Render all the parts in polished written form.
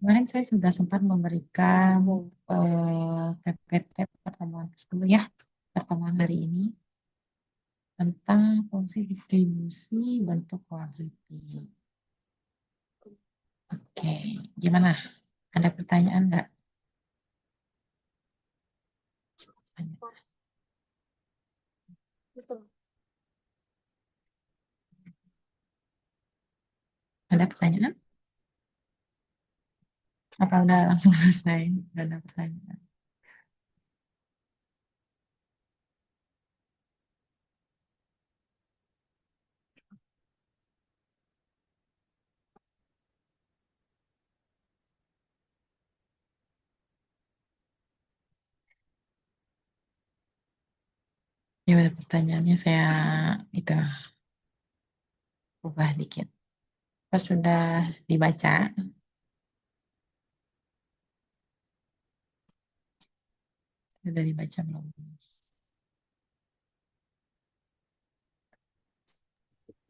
Kemarin saya sudah sempat memberikan PPT pertemuan ke-10 ya, pertemuan hari ini tentang fungsi distribusi bentuk kuadratik. Oke, gimana? Ada pertanyaan nggak? Ada pertanyaan? Apa udah langsung selesai? Nggak ada pertanyaan. Ya udah pertanyaannya saya itu ubah dikit. Pas sudah dibaca, sudah dibaca belum?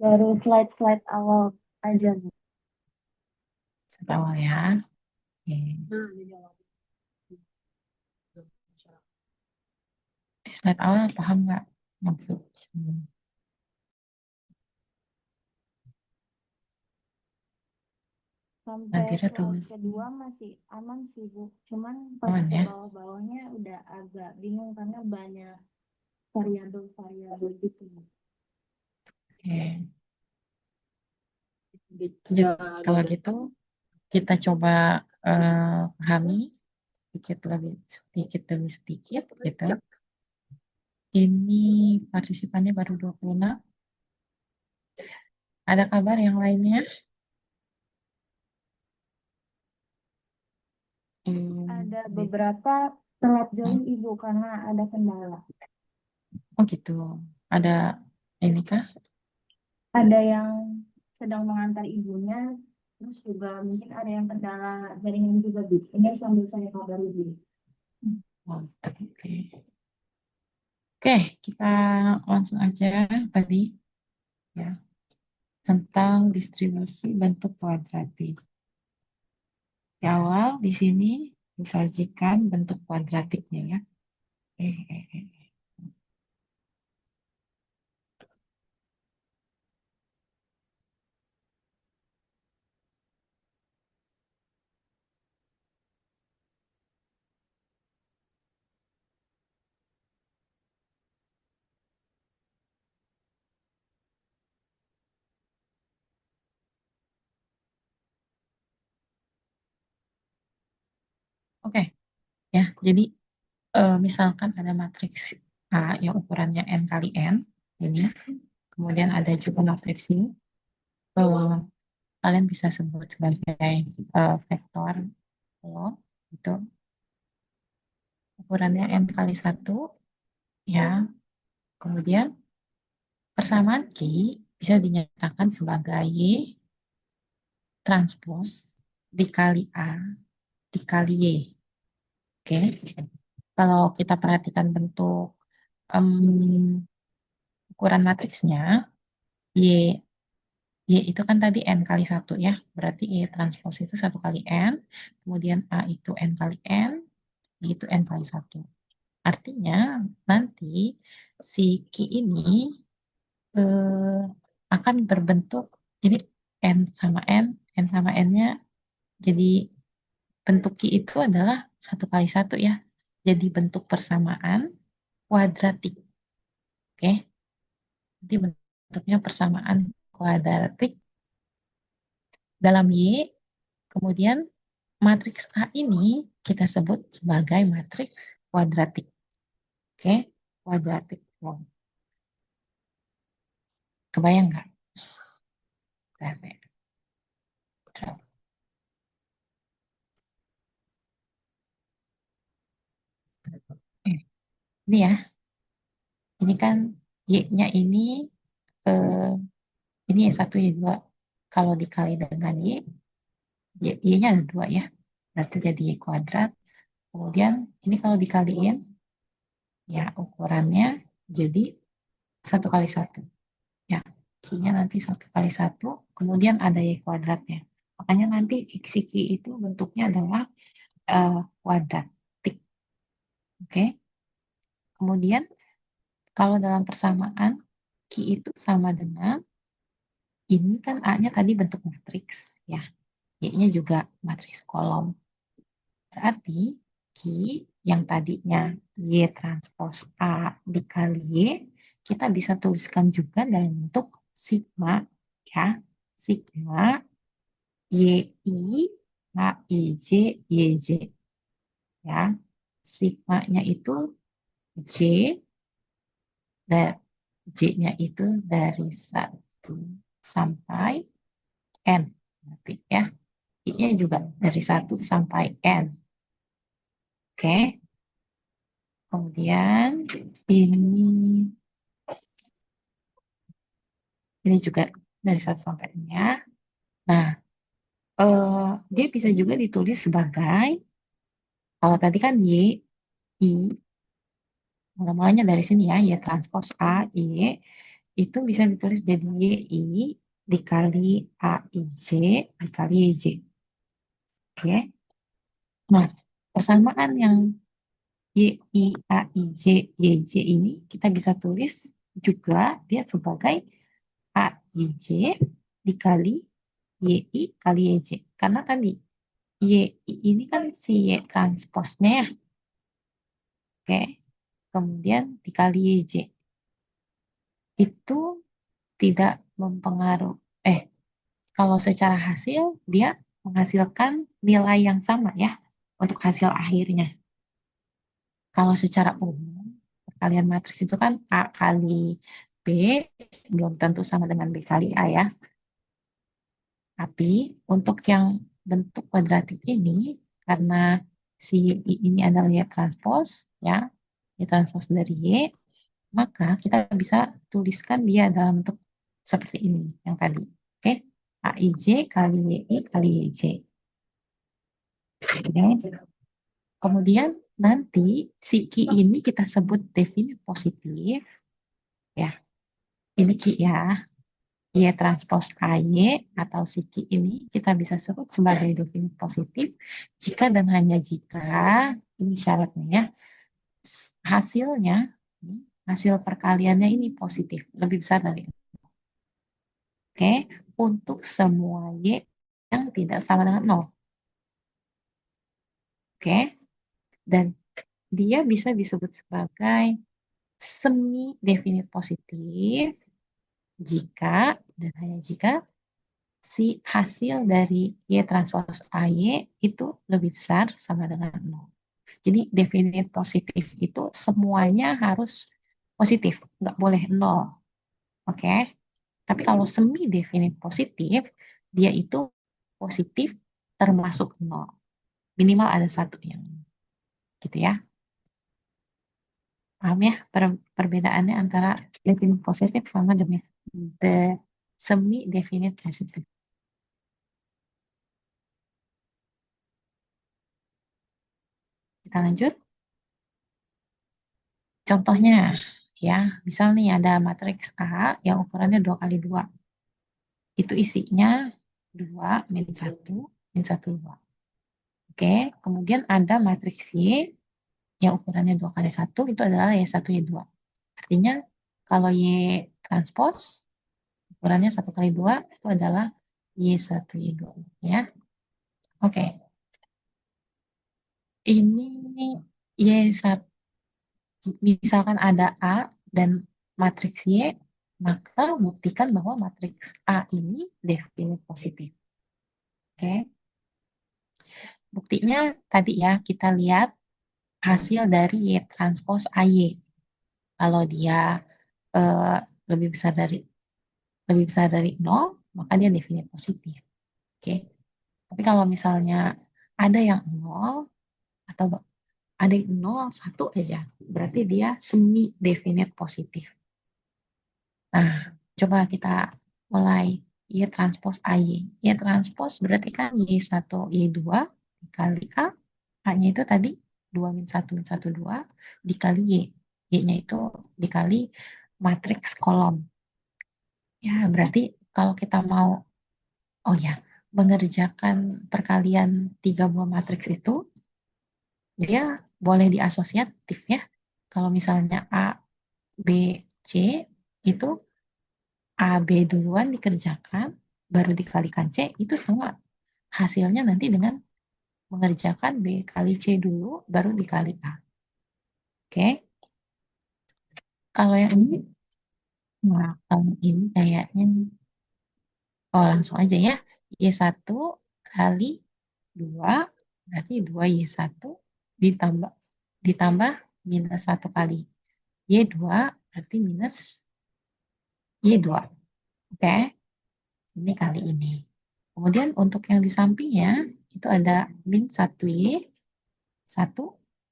Baru slide-slide awal aja, Bu. Satu awal ya. Oke. Di slide awal paham nggak maksud? Sampai Nanti slide tulis kedua masih aman sih, Bu. Cuman pas aman ke ya. bawah-bawahnya udah agak bingung karena banyak variabel-variabel gitu. Oke. Jadi, kalau gitu kita coba pahami sedikit demi sedikit gitu. Ini partisipannya baru 26. Ada kabar yang lainnya? Ada Hmm, beberapa telat join Ibu karena ada kendala. oh gitu. Ada ini kah? Ada yang sedang mengantar ibunya, terus juga mungkin ada yang kendala jaringan juga, Bu. Ini sambil saya kabari dulu. Mantap. Oke. Oke, kita langsung aja tadi ya tentang distribusi bentuk kuadratik. Di awal di sini disajikan bentuk kuadratiknya ya. Eh, eh, eh. Oke, ya. Jadi misalkan ada matriks A yang ukurannya n kali n ini, kemudian ada juga matriks ini. eh, Kalian bisa sebut sebagai vektor lo itu ukurannya n kali satu ya. Kemudian persamaan Q bisa dinyatakan sebagai Y transpos dikali A dikali Y. Oke, kalau kita perhatikan bentuk ukuran matriksnya, Y, Y itu kan tadi N kali satu ya, berarti Y transpos itu satu kali N, kemudian A itu N kali N, Y itu N kali satu. Artinya nanti si Q ini eh, akan berbentuk, jadi N sama N-nya, jadi bentuk Q itu adalah satu kali satu ya. Jadi bentuk persamaan kuadratik. Oke, jadi bentuknya persamaan kuadratik dalam Y. Kemudian matriks A ini kita sebut sebagai matriks kuadratik. Oke, kuadratik form. Kebayang nggak? Bentar deh. Ini ya, ini kan Y-nya eh, ini Y1, Y2. Kalau dikali dengan Y-nya ada dua ya. Berarti jadi Y kuadrat. Kemudian ini kalau dikaliin, ya ukurannya jadi satu kali satu. Ya, Q-nya nanti satu kali satu, kemudian ada Y kuadratnya. Makanya nanti si Q itu bentuknya adalah kuadratik. Oke. Kemudian kalau dalam persamaan Q itu sama dengan ini kan A-nya tadi bentuk matriks ya. Y-nya juga matriks kolom. Berarti Q yang tadinya Y transpos A dikali Y, kita bisa tuliskan juga dalam bentuk sigma ya. Sigma YI HIJ YJ ya. Sigmanya itu J dan J-nya itu dari 1 sampai N. Nanti ya. I-nya juga dari 1 sampai N. Oke. Kemudian ini juga dari 1 sampai N ya. Nah, dia bisa juga ditulis sebagai, kalau tadi kan Y, I, mula-mulanya dari sini ya, Y transpos A, Y, itu bisa ditulis jadi YI dikali AIJ dikali YJ. Oke. Nah, persamaan yang YI AIJ YJ ini kita bisa tulis juga dia sebagai AIJ dikali YI kali YJ. Karena tadi YI ini kan si Y transposnya ya. Oke. Kemudian dikali YJ. Itu tidak mempengaruhi, kalau secara hasil dia menghasilkan nilai yang sama ya untuk hasil akhirnya. Kalau secara umum perkalian matriks itu kan A kali B belum tentu sama dengan B kali A ya. Tapi untuk yang bentuk kuadratik ini karena si I ini adalah Y transpos ya, Y transpos dari Y, maka kita bisa tuliskan dia dalam bentuk seperti ini yang tadi. Oke, AIJ kali YI kali YJ. Oke. Kemudian nanti si Q ini kita sebut definit positif. Ya, ini Q ya. Y transpos AY atau si Q ini kita bisa sebut sebagai definit positif jika dan hanya jika, ini syaratnya ya, hasilnya, hasil perkaliannya ini positif, lebih besar dari itu. Oke, untuk semua Y yang tidak sama dengan 0. Oke, dan dia bisa disebut sebagai semi definit positif jika dan hanya jika si hasil dari Y transpos AY itu lebih besar sama dengan 0. Jadi definit positif itu semuanya harus positif, nggak boleh 0. Oke? Tapi kalau semi definit positif, dia itu positif termasuk 0. Minimal ada satu yang gitu ya. Paham ya perbedaannya antara definite positif sama the semi definite positive. Kita lanjut. Contohnya ya, misal nih ada matriks A yang ukurannya 2 kali 2. Itu isinya 2 min 1 min 1 2. Oke, kemudian ada matriks Y yang ukurannya 2 kali 1 itu adalah Y1 Y2. Artinya kalau Y transpos ukurannya 1 kali 2 itu adalah Y1 Y2 ya. Oke. Ini Y1, misalkan ada A dan matriks Y, maka buktikan bahwa matriks A ini definit positif. Oke. Buktinya tadi ya kita lihat hasil dari Y transpos AY. Kalau dia eh, lebih besar dari lebih besar dari 0, maka dia definit positif. Oke. Tapi kalau misalnya ada yang 0 atau ada yang 0, 1 aja, berarti dia semi definit positif. Nah, coba kita mulai Y transpos AY. Y transpos berarti kan Y1, Y2 dikali A. A-nya itu tadi 2 min 1 min 1, 2 dikali Y. Y-nya itu dikali matriks kolom. Ya, berarti kalau kita mau, oh ya, mengerjakan perkalian 3 buah matriks itu, dia boleh diasosiatif ya. Kalau misalnya A, B, C, itu A, B duluan dikerjakan, baru dikalikan C, itu sama. Hasilnya nanti dengan mengerjakan B kali C dulu, baru dikali A. Oke, kalau yang ini, nah, kalau ini kayaknya, oh langsung aja ya. Y1 kali 2, berarti 2Y1 ditambah ditambah minus 1 kali Y2, berarti minus Y2. Oke, ini kali ini. Kemudian untuk yang di sampingnya, itu ada min 1Y1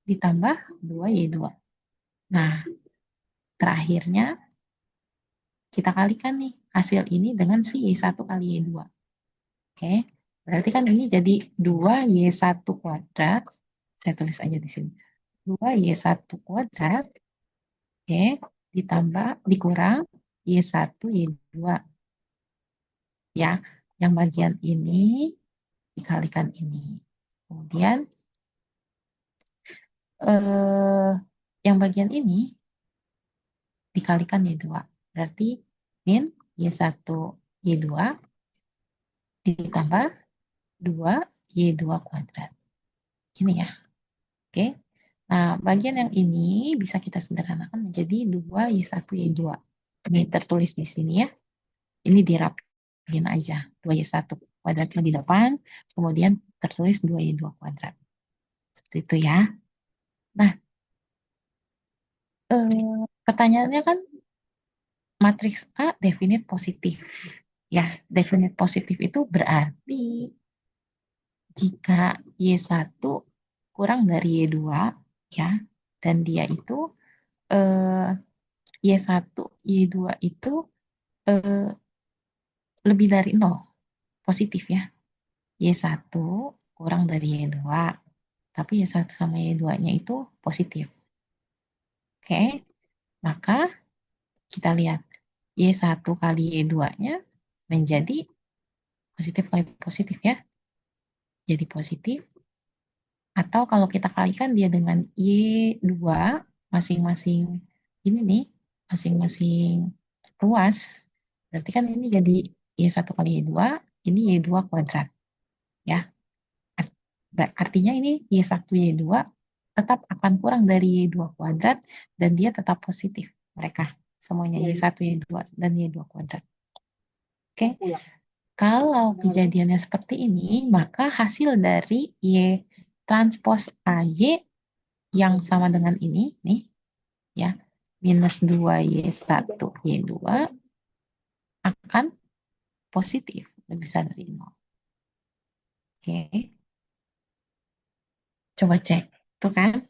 ditambah 2Y2. Nah, terakhirnya kita kalikan nih hasil ini dengan si Y1 kali Y2. Oke, berarti kan ini jadi 2Y1 kuadrat. Saya tulis aja di sini. 2Y1 kuadrat, oke, ditambah, dikurang Y1, Y2. Ya, yang bagian ini dikalikan ini. Kemudian, eh, yang bagian ini dikalikan Y2. Berarti min Y1, Y2 ditambah 2Y2 kuadrat. Ini ya. Oke. Nah, bagian yang ini bisa kita sederhanakan menjadi 2Y1Y2. Ini tertulis di sini ya. Ini dirapiin aja. 2Y1 kuadratnya di depan, kemudian tertulis 2Y2 kuadrat. Seperti itu ya. Nah, pertanyaannya kan matriks A definit positif. Ya, definit positif itu berarti jika Y1 kurang dari Y2, ya, dan dia itu eh, Y1, Y2 itu eh, lebih dari 0, positif ya. Y1 kurang dari Y2, tapi Y1 sama Y2-nya itu positif. Oke, maka kita lihat Y1 kali Y2-nya menjadi positif kali positif ya. Jadi positif, atau kalau kita kalikan dia dengan Y2 masing-masing ini nih, masing-masing ruas, berarti kan ini jadi Y1 kali Y2, ini Y2 kuadrat ya. Artinya ini Y1 Y2 tetap akan kurang dari Y2 kuadrat dan dia tetap positif mereka semuanya Y1 Y2 dan Y2 kuadrat. Oke. Kalau kejadiannya seperti ini, maka hasil dari Y transpos AY yang sama dengan ini nih ya, minus 2Y1 Y2 akan positif, lebih besar dari 0. Oke. Coba cek. Tuh kan,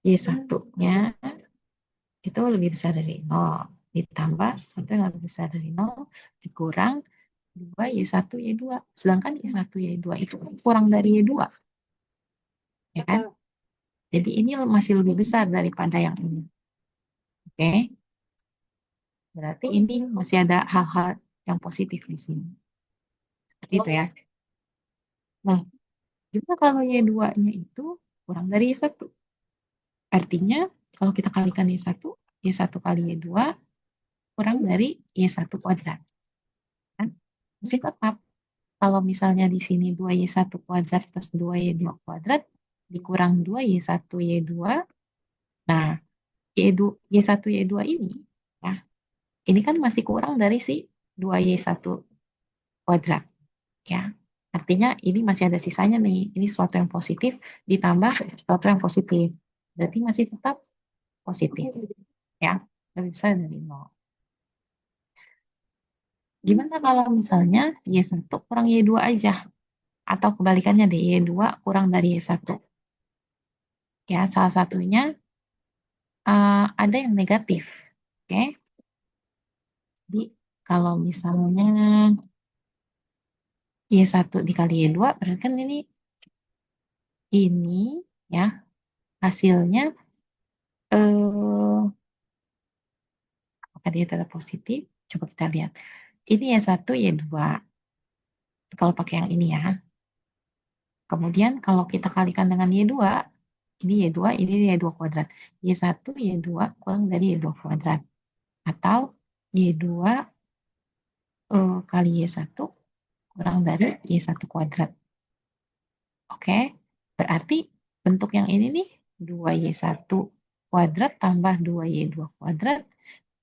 Y1-nya itu lebih besar dari 0. Ditambah satu yang lebih besar dari 0, dikurang 2 Y1 Y2. Sedangkan Y1 Y2 itu kurang dari Y2. Ya kan? Jadi ini masih lebih besar daripada yang ini. Oke? Berarti ini masih ada hal-hal yang positif di sini. Seperti itu ya. Nah, juga kalau Y2-nya itu kurang dari Y1. Artinya, kalau kita kalikan Y1, Y1 kali Y2 kurang dari Y1 kuadrat. Kan? Masih tetap. Kalau misalnya di sini 2Y1 kuadrat plus 2Y2 kuadrat, dikurang 2Y1 Y2. Nah, Y2, Y1 Y2 ini, ya, ini kan masih kurang dari si 2Y1 kuadrat. Ya, artinya ini masih ada sisanya nih. Ini sesuatu yang positif ditambah sesuatu yang positif. Berarti masih tetap positif. Ya, lebih besar dari 0. Gimana kalau misalnya Y1 kurang Y2 aja? Atau kebalikannya deh, Y2 kurang dari Y1. Ya, salah satunya ada yang negatif. Oke, jadi kalau misalnya Y1 dikali Y2, berarti kan ini ya hasilnya eh apakah dia tetap positif? Coba kita lihat. Ini Y1, Y2. kalau pakai yang ini ya. Kemudian kalau kita kalikan dengan Y2, ini Y2, ini Y2 kuadrat. Y1, Y2 kurang dari Y2 kuadrat. Atau Y2 kali Y1 kurang dari Y1 kuadrat. Oke, berarti bentuk yang ini nih 2Y1 kuadrat tambah 2Y2 kuadrat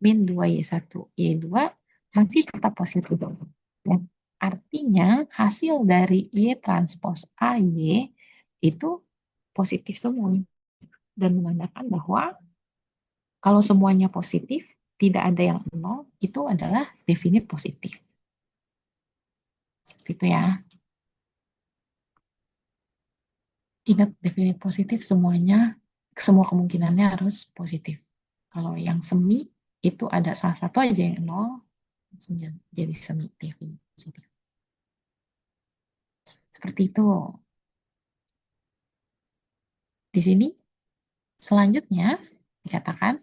min 2Y1 Y2 masih tetap positif. Ya. Artinya hasil dari Y transpos AY itu positif semua dan menandakan bahwa kalau semuanya positif, tidak ada yang nol, itu adalah definite positif. Seperti itu ya. Ingat definite positif semuanya, semua kemungkinannya harus positif. Kalau yang semi itu ada salah satu aja yang nol, jadi semi definite positif. Seperti itu. Di sini selanjutnya dikatakan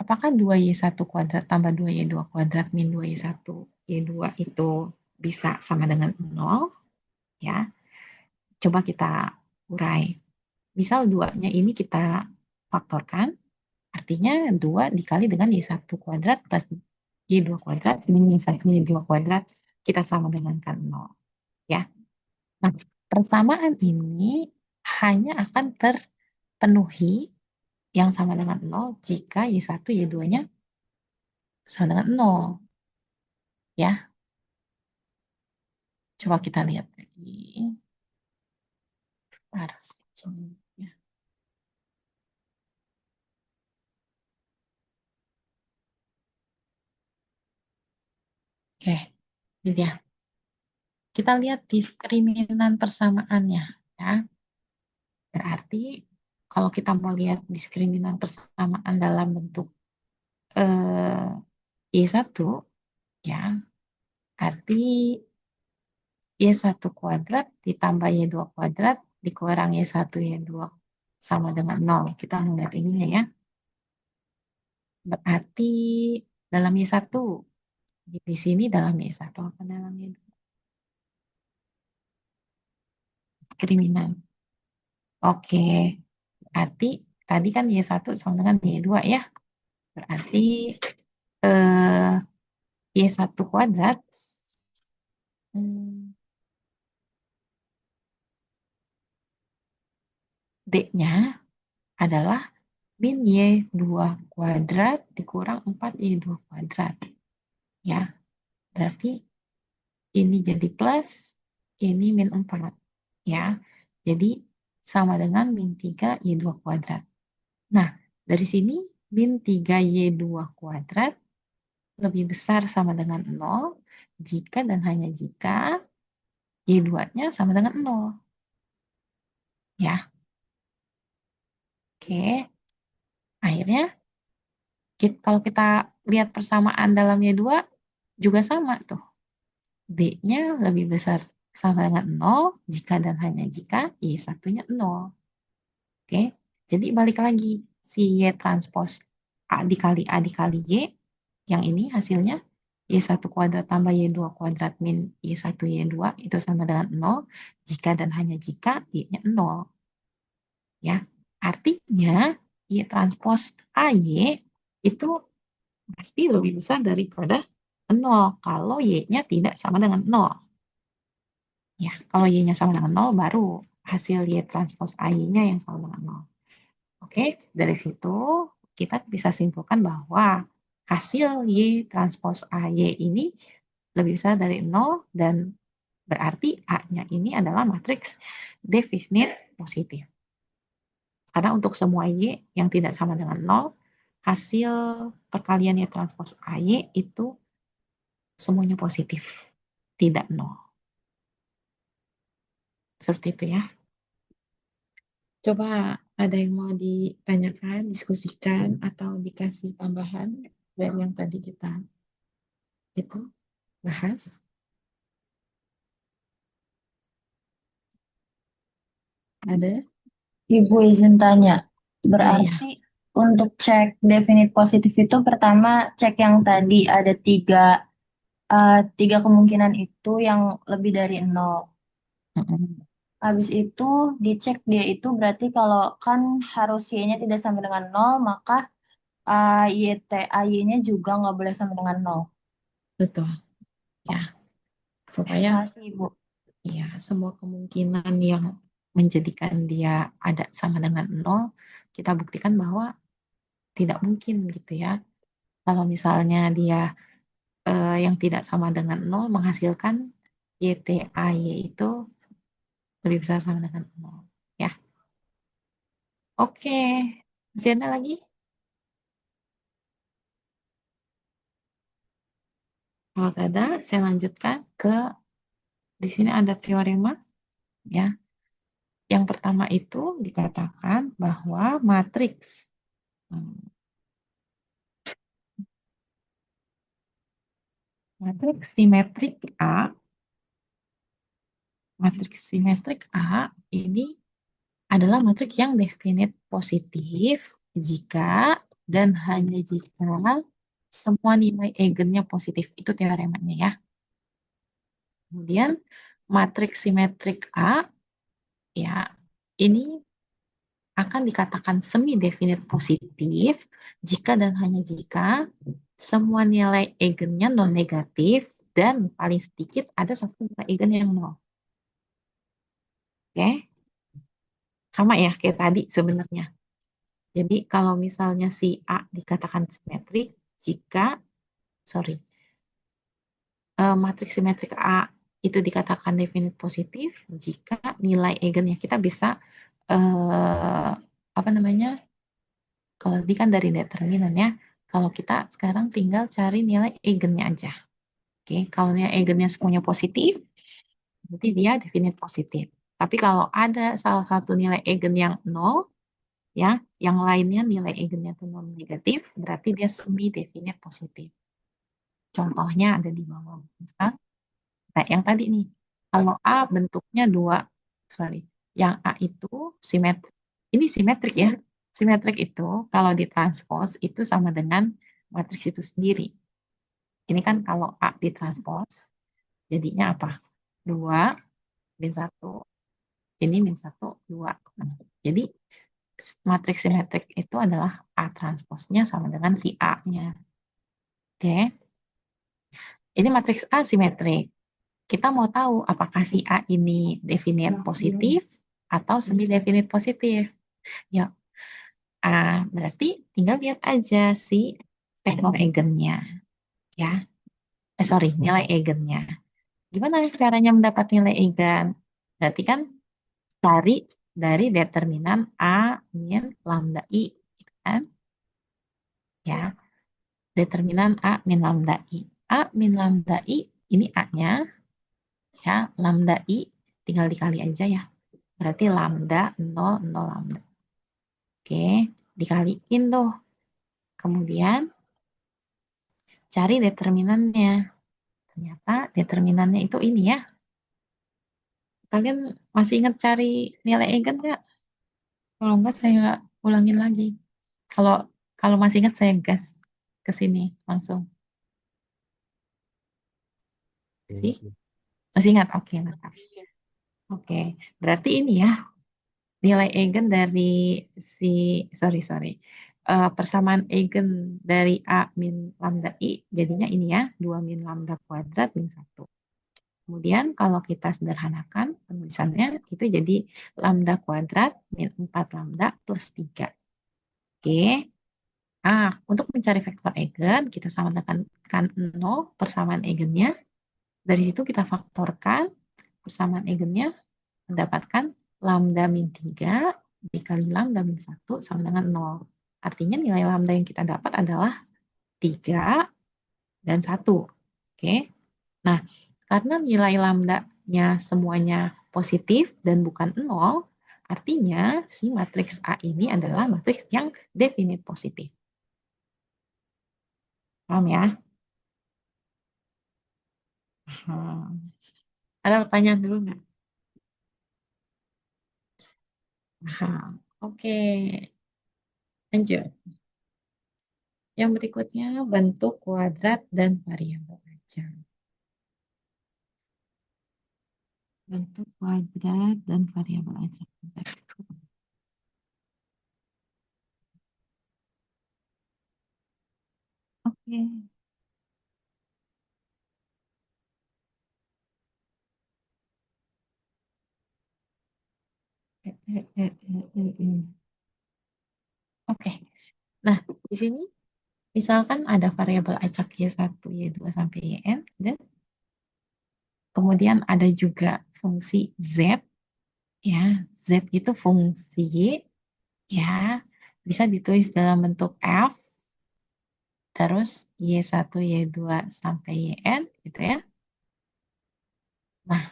apakah 2Y1 kuadrat tambah 2Y2 kuadrat min 2Y1 Y2 itu bisa sama dengan nol? Ya, coba kita urai. Misal 2-nya ini kita faktorkan, artinya 2 dikali dengan Y1 kuadrat plus Y2 kuadrat min Y1 Y2 kuadrat, kita sama dengan kan 0. Ya. Nah, persamaan ini hanya akan terpenuhi yang sama dengan 0 jika Y1 Y2-nya sama dengan 0. Ya, coba kita lihat lagi. Harus. Ya. Oke, ini dia. Kita lihat diskriminan persamaannya. Ya. Berarti kalau kita mau lihat diskriminan persamaan dalam bentuk Y1, ya, arti Y1 kuadrat ditambah Y2 kuadrat dikurang Y1 Y2 sama dengan 0. Kita melihat ininya ya. Berarti dalam Y1, di sini dalam Y1 apa dalam Y2? Diskriminan. Oke, berarti tadi kan Y1 sama dengan Y2 ya. Berarti eh, Y1 kuadrat hmm, D-nya adalah min Y2 kuadrat dikurang 4Y2 kuadrat. Ya, berarti ini jadi plus, ini min 4. Ya, jadi sama dengan min 3Y2 kuadrat. Nah, dari sini min 3Y2 kuadrat lebih besar sama dengan 0 jika dan hanya jika Y2-nya sama dengan 0. Ya, oke. Akhirnya kalau kita lihat persamaan dalam Y2 juga sama tuh. D-nya lebih besar sama dengan 0 jika dan hanya jika Y1-nya 0. Oke, jadi balik lagi. Si Y transpos A dikali A dikali Y, yang ini hasilnya Y1 kuadrat tambah Y2 kuadrat min Y1 Y2 itu sama dengan 0 jika dan hanya jika Y-nya 0. Ya, artinya Y transpos AY itu pasti lebih besar daripada 0 kalau Y-nya tidak sama dengan 0. Ya, kalau Y-nya sama dengan 0 baru hasil Y transpos AY-nya yang sama dengan 0. Oke, dari situ kita bisa simpulkan bahwa hasil Y transpos AY ini lebih besar dari 0 dan berarti A-nya ini adalah matriks definite positif. Karena untuk semua Y yang tidak sama dengan 0, hasil perkalian Y transpos AY itu semuanya positif, tidak 0. Seperti itu ya. Coba ada yang mau ditanyakan, diskusikan, atau dikasih tambahan dari yang tadi kita itu bahas? Ada? Ibu izin tanya, Iya, iya. berarti untuk cek definite positif itu pertama cek yang tadi ada tiga tiga kemungkinan itu yang lebih dari nol. Mm-mm. Habis itu dicek dia itu berarti kalau kan harus y-nya tidak sama dengan nol, maka y-nya juga nggak boleh sama dengan nol. Betul, ya. Supaya Makasih, Ibu. ya semua kemungkinan yang menjadikan dia ada sama dengan nol, kita buktikan bahwa tidak mungkin gitu ya. Kalau misalnya dia yang tidak sama dengan nol menghasilkan YTAY itu lebih besar sama dengan nol. Ya, oke. Masih ada lagi? Kalau tidak ada, saya lanjutkan ke di sini ada teorema ya. Yang pertama itu dikatakan bahwa matriks hmm, matriks simetrik A ini adalah matriks yang definit positif jika dan hanya jika semua nilai eigennya positif. Itu teoremanya ya. Kemudian matriks simetrik A ya ini akan dikatakan semi definit positif jika dan hanya jika semua nilai eigennya non negatif dan paling sedikit ada satu nilai eigen yang nol. Oke, sama ya kayak tadi sebenarnya. Jadi kalau misalnya si A dikatakan simetrik jika, sorry, matriks simetrik A itu dikatakan definit positif jika nilai eigennya kita bisa eh, apa namanya? Kalau tadi kan dari determinan ya. Kalau kita sekarang tinggal cari nilai eigennya aja. Oke, kalau nilai eigennya semuanya positif, berarti dia definit positif. Tapi kalau ada salah satu nilai eigen yang nol, ya, yang lainnya nilai eigennya itu non negatif, berarti dia semi definit positif. Contohnya ada di bawah. Misal, nah, yang tadi nih, kalau A bentuknya dua, sorry, yang A itu simetrik. Ini simetrik ya. Simetrik itu kalau ditranspos itu sama dengan matriks itu sendiri. Ini kan kalau A ditranspos, jadinya apa? 2 min 1. Ini min 1, 2. Nah, jadi matriks simetrik itu adalah A transposnya sama dengan si A-nya. Oke. Ini matriks A simetrik. Kita mau tahu apakah si A ini definite positif atau semi definite positif. Ya, berarti tinggal lihat aja si vektor eigennya, ya. Sorry, nilai eigennya. Gimana caranya mendapat nilai eigen? Berarti kan cari dari determinan A min lambda I, gitu kan? Ya, determinan A min lambda I. A min lambda I, ini A-nya, ya, lambda I tinggal dikali aja ya. Berarti lambda 0, 0 lambda. Oke, dikaliin tuh. Kemudian cari determinannya. Ternyata determinannya itu ini ya. Kalian masih ingat cari nilai eigen nggak? Kalau enggak saya ulangin lagi. Kalau kalau masih ingat saya gas ke sini langsung. Sih? Masih ingat? Oke, mantap. Oke, berarti ini ya nilai eigen dari si sorry sorry persamaan eigen dari A min lambda I jadinya ini ya 2 min lambda kuadrat min 1. Kemudian kalau kita sederhanakan penulisannya itu jadi lambda kuadrat min 4 lambda plus 3. Oke. Untuk mencari vektor eigen kita samakan 0 persamaan eigennya. Dari situ kita faktorkan persamaan eigennya mendapatkan lambda min 3 dikali lambda min 1 sama dengan 0. Artinya nilai lambda yang kita dapat adalah 3 dan 1. Oke. Nah, karena nilai lambda-nya semuanya positif dan bukan 0, artinya si matriks A ini adalah matriks yang definit positif. Paham ya? Ada pertanyaan dulu nggak? Oke, lanjut. Yang berikutnya bentuk kuadrat dan variabel aja. bentuk kuadrat dan variabel acak. Oke. Oke. Nah, di sini misalkan ada variabel acak Y1, Y2 sampai Yn, dan kemudian ada juga fungsi Z, ya. Z itu fungsi Y, ya. Bisa ditulis dalam bentuk F, terus Y1, Y2 sampai Yn, gitu ya. Nah,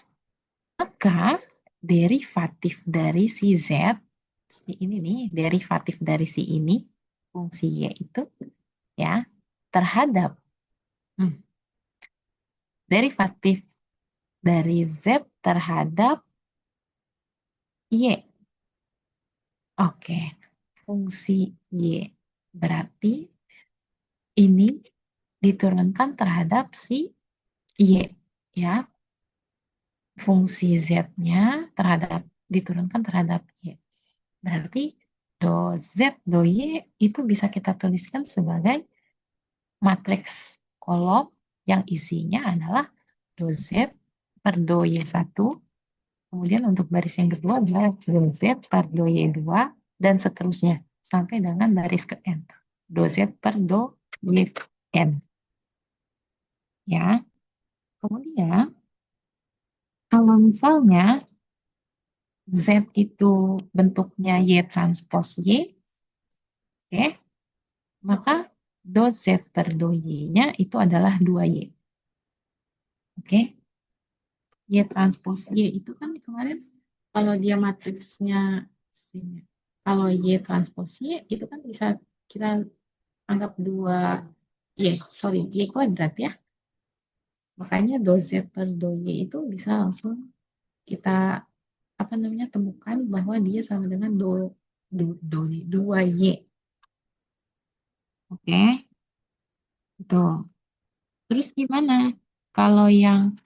maka derivatif dari si Z, si ini nih, derivatif dari si ini, fungsi Y itu, ya, terhadap hmm, derivatif dari Z terhadap Y. Oke, fungsi Y. Berarti ini diturunkan terhadap si Y, ya. Fungsi Z-nya diturunkan terhadap Y. Berarti do Z, do Y itu bisa kita tuliskan sebagai matriks kolom yang isinya adalah do Z per do Y1. Kemudian untuk baris yang kedua adalah do Z per do Y2 dan seterusnya sampai dengan baris ke N. Do Z per do YN. Ya. Kemudian kalau misalnya Z itu bentuknya Y transpos Y, oke, maka do Z per do Y-nya itu adalah 2Y. Oke, Y transpos Y itu kan kemarin kalau dia matriksnya sini, kalau Y transpos Y itu kan bisa kita anggap 2Y, sorry, Y kuadrat ya. Makanya do Z per do Y itu bisa langsung kita apa namanya temukan bahwa dia sama dengan do 2Y. Oke, itu. Terus gimana kalau yang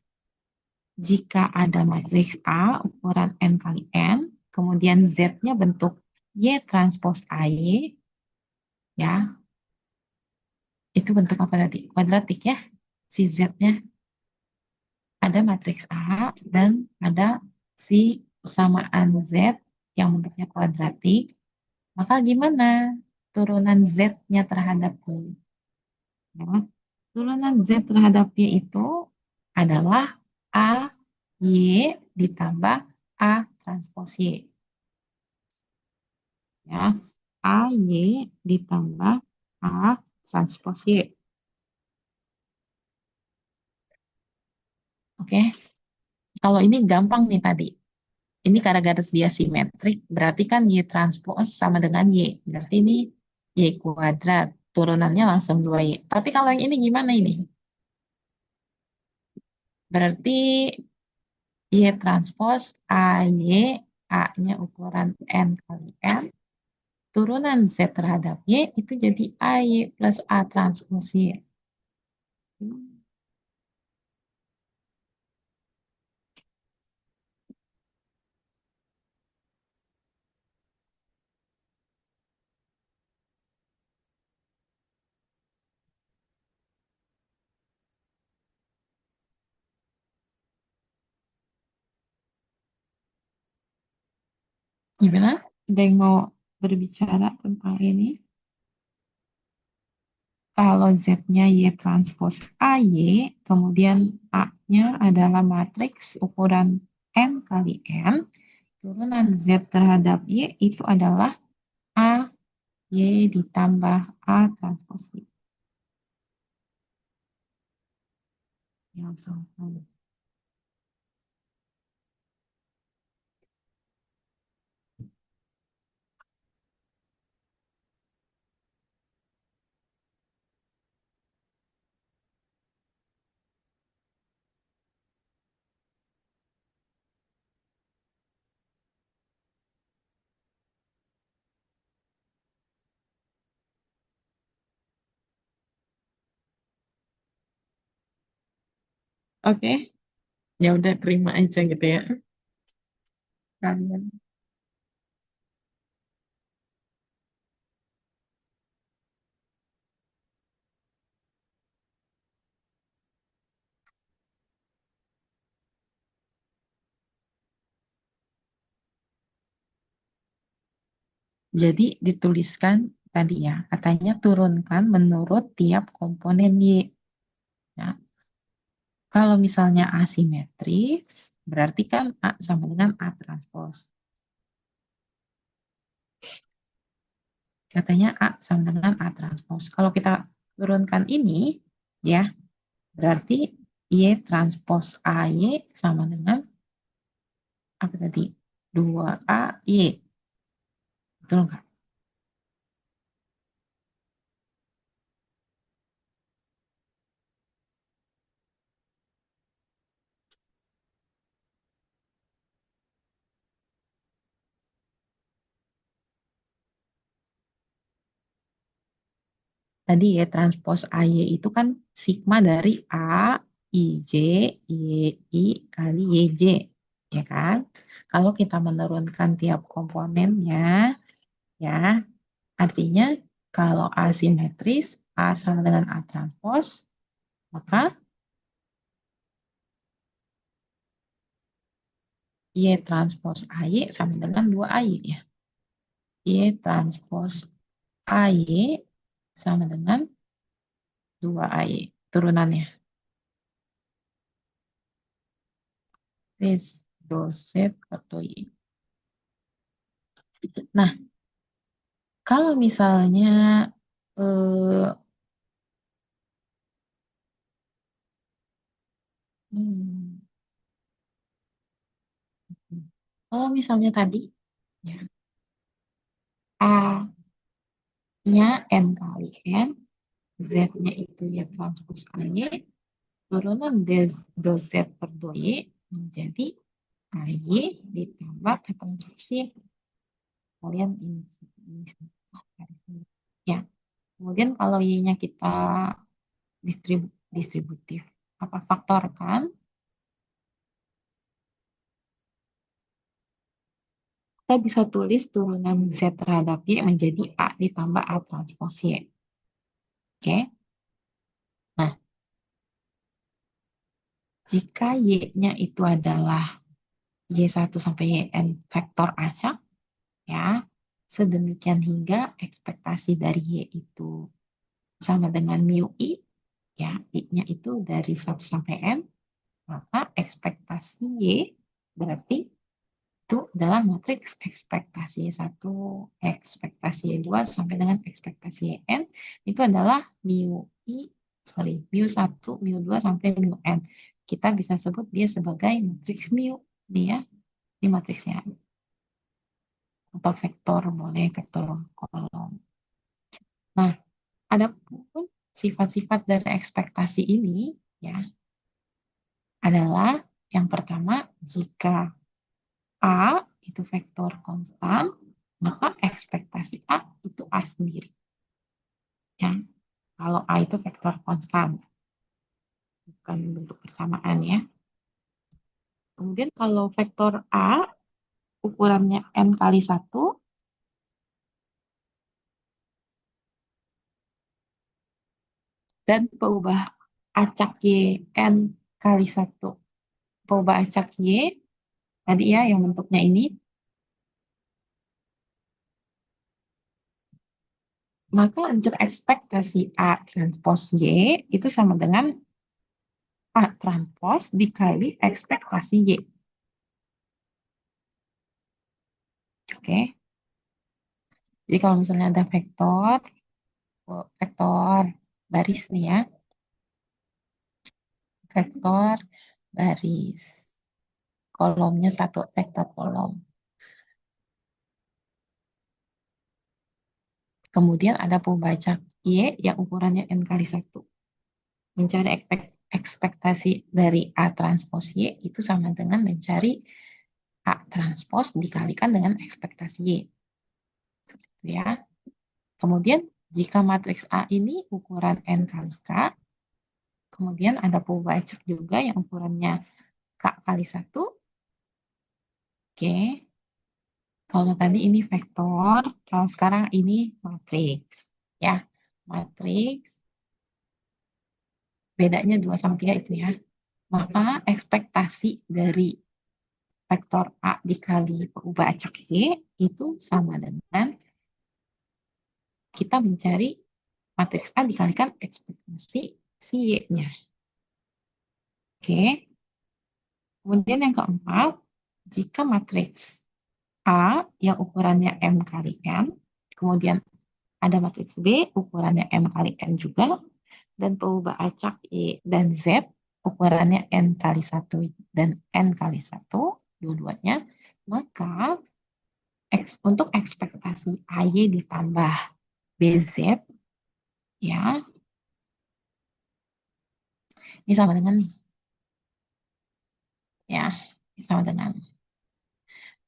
jika ada matriks A ukuran n kali n, kemudian Z-nya bentuk Y transpos AY, ya, itu bentuk apa tadi? Kuadratik ya. Si Z-nya ada matriks A dan ada si persamaan Z yang bentuknya kuadratik. Maka gimana turunan Z-nya terhadap Y? Ya. Turunan Z terhadap Y itu adalah A Y ditambah A transpos Y. Ya. A Y ditambah A transpos Y. Oke. Kalau ini gampang nih tadi. Ini gara-gara dia simetrik, berarti kan Y transpos sama dengan Y. Berarti ini Y kuadrat. Turunannya langsung 2Y. Tapi kalau yang ini gimana ini? Berarti Y transpos AY, A-nya ukuran N kali N, turunan Z terhadap Y itu jadi AY plus A transpos Y. Gimana? Ada yang mau berbicara tentang ini? Kalau Z-nya Y transpos AY, kemudian A-nya adalah matriks ukuran N kali N, turunan Z terhadap Y itu adalah A, Y ditambah A transpos Y. Yang sama. Oke, ya udah terima aja gitu ya. kalian. Jadi dituliskan tadi ya, katanya turunkan menurut tiap komponen Y. Ya. Kalau misalnya asimetris, berarti kan A sama dengan A transpos. Katanya A sama dengan A transpos. Kalau kita turunkan ini, ya, berarti Y transpos AY sama dengan apa tadi? 2AY. Betul nggak? Tadi Y transpos AY itu kan sigma dari A, IJ, YI kali YJ. Ya kan? Kalau kita menurunkan tiap komponennya, ya, artinya kalau asimetris, A sama dengan A transpos, maka Y transpos AY sama dengan 2AY ya. Y transpos AY sama dengan 2AY turunannya. Tes doset atau Y. Nah, kalau misalnya eh, hmm, kalau misalnya tadi ya, A-nya N kali N, Z-nya itu ya transpos AY, turunan del Z per 2Y menjadi AY ditambah A transpos Y. Kalian ini. Ya, kemudian kalau Y-nya kita distributif, apa faktorkan, kita bisa tulis turunan Z terhadap Y menjadi A ditambah A transpos Y. Oke. Nah, jika Y-nya itu adalah Y1 sampai YN vektor acak, ya, sedemikian hingga ekspektasi dari Y itu sama dengan mu I, ya, I-nya itu dari 1 sampai N, maka ekspektasi Y berarti itu adalah matriks ekspektasi satu, ekspektasi dua sampai dengan ekspektasi n itu adalah mu satu, mu 2 sampai mu n. Kita bisa sebut dia sebagai matriks mu, nih ya, ini matriksnya atau vektor boleh vektor kolom. Nah, ada pun sifat-sifat dari ekspektasi ini ya adalah yang pertama jika A itu vektor konstan, maka ekspektasi A itu A sendiri. Ya, kalau A itu vektor konstan, bukan bentuk persamaan ya. Kemudian kalau vektor A ukurannya N kali 1, dan peubah acak Y N kali 1, peubah acak Y, tadi ya yang bentuknya ini, maka untuk ekspektasi A transpos Y itu sama dengan A transpos dikali ekspektasi Y. Oke. Jadi kalau misalnya ada vektor, vektor baris nih ya, vektor baris, kolomnya satu vektor kolom. Kemudian ada pembacak Y yang ukurannya N kali 1. Mencari ekspektasi dari A transpos Y itu sama dengan mencari A transpos dikalikan dengan ekspektasi Y. Seperti ya. Kemudian jika matriks A ini ukuran N kali K, kemudian ada pembacak juga yang ukurannya K kali 1. Oke. Kalau tadi ini vektor, kalau sekarang ini matriks. Ya, matriks, bedanya 2 sama 3 itu ya. Maka ekspektasi dari vektor A dikali ubah acak Y itu sama dengan kita mencari matriks A dikalikan ekspektasi si Y-nya. Oke. Kemudian yang keempat, jika matriks A yang ukurannya M kali N, kemudian ada matriks B ukurannya M kali N juga, dan pengubah acak Y dan Z ukurannya N kali 1 dan N kali 1, dua-duanya, maka untuk ekspektasi AY ditambah BZ, ya, ini sama dengan nih, ya, ini sama dengan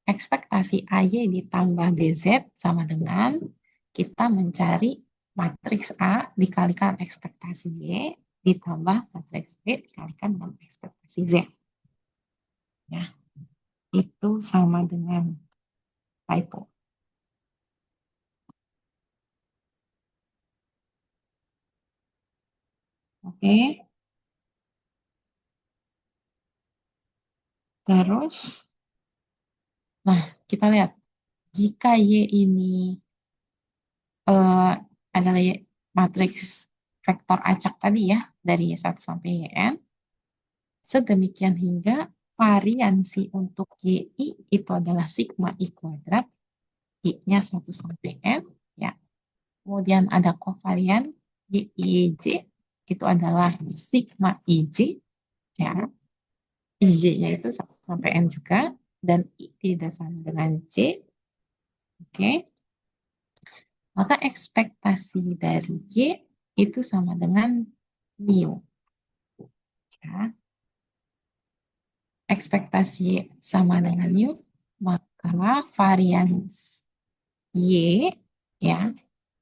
ekspektasi AY ditambah BZ sama dengan kita mencari matriks A dikalikan ekspektasi Y ditambah matriks B dikalikan dengan ekspektasi Z. Ya, itu sama dengan typo. Oke, terus, nah kita lihat jika Y ini eh, adalah matriks vektor acak tadi ya, dari Y1 sampai Yn, sedemikian hingga variansi untuk YI itu adalah sigma I kuadrat, I-nya 1 sampai N, ya. Kemudian ada kovarian YIJ, itu adalah sigma IJ, ya. IJ-nya itu 1 sampai N juga, dan I tidak sama dengan J, oke. Maka ekspektasi dari Y itu sama dengan mu. Ya. Ekspektasi sama dengan mu, maka varians Y, ya,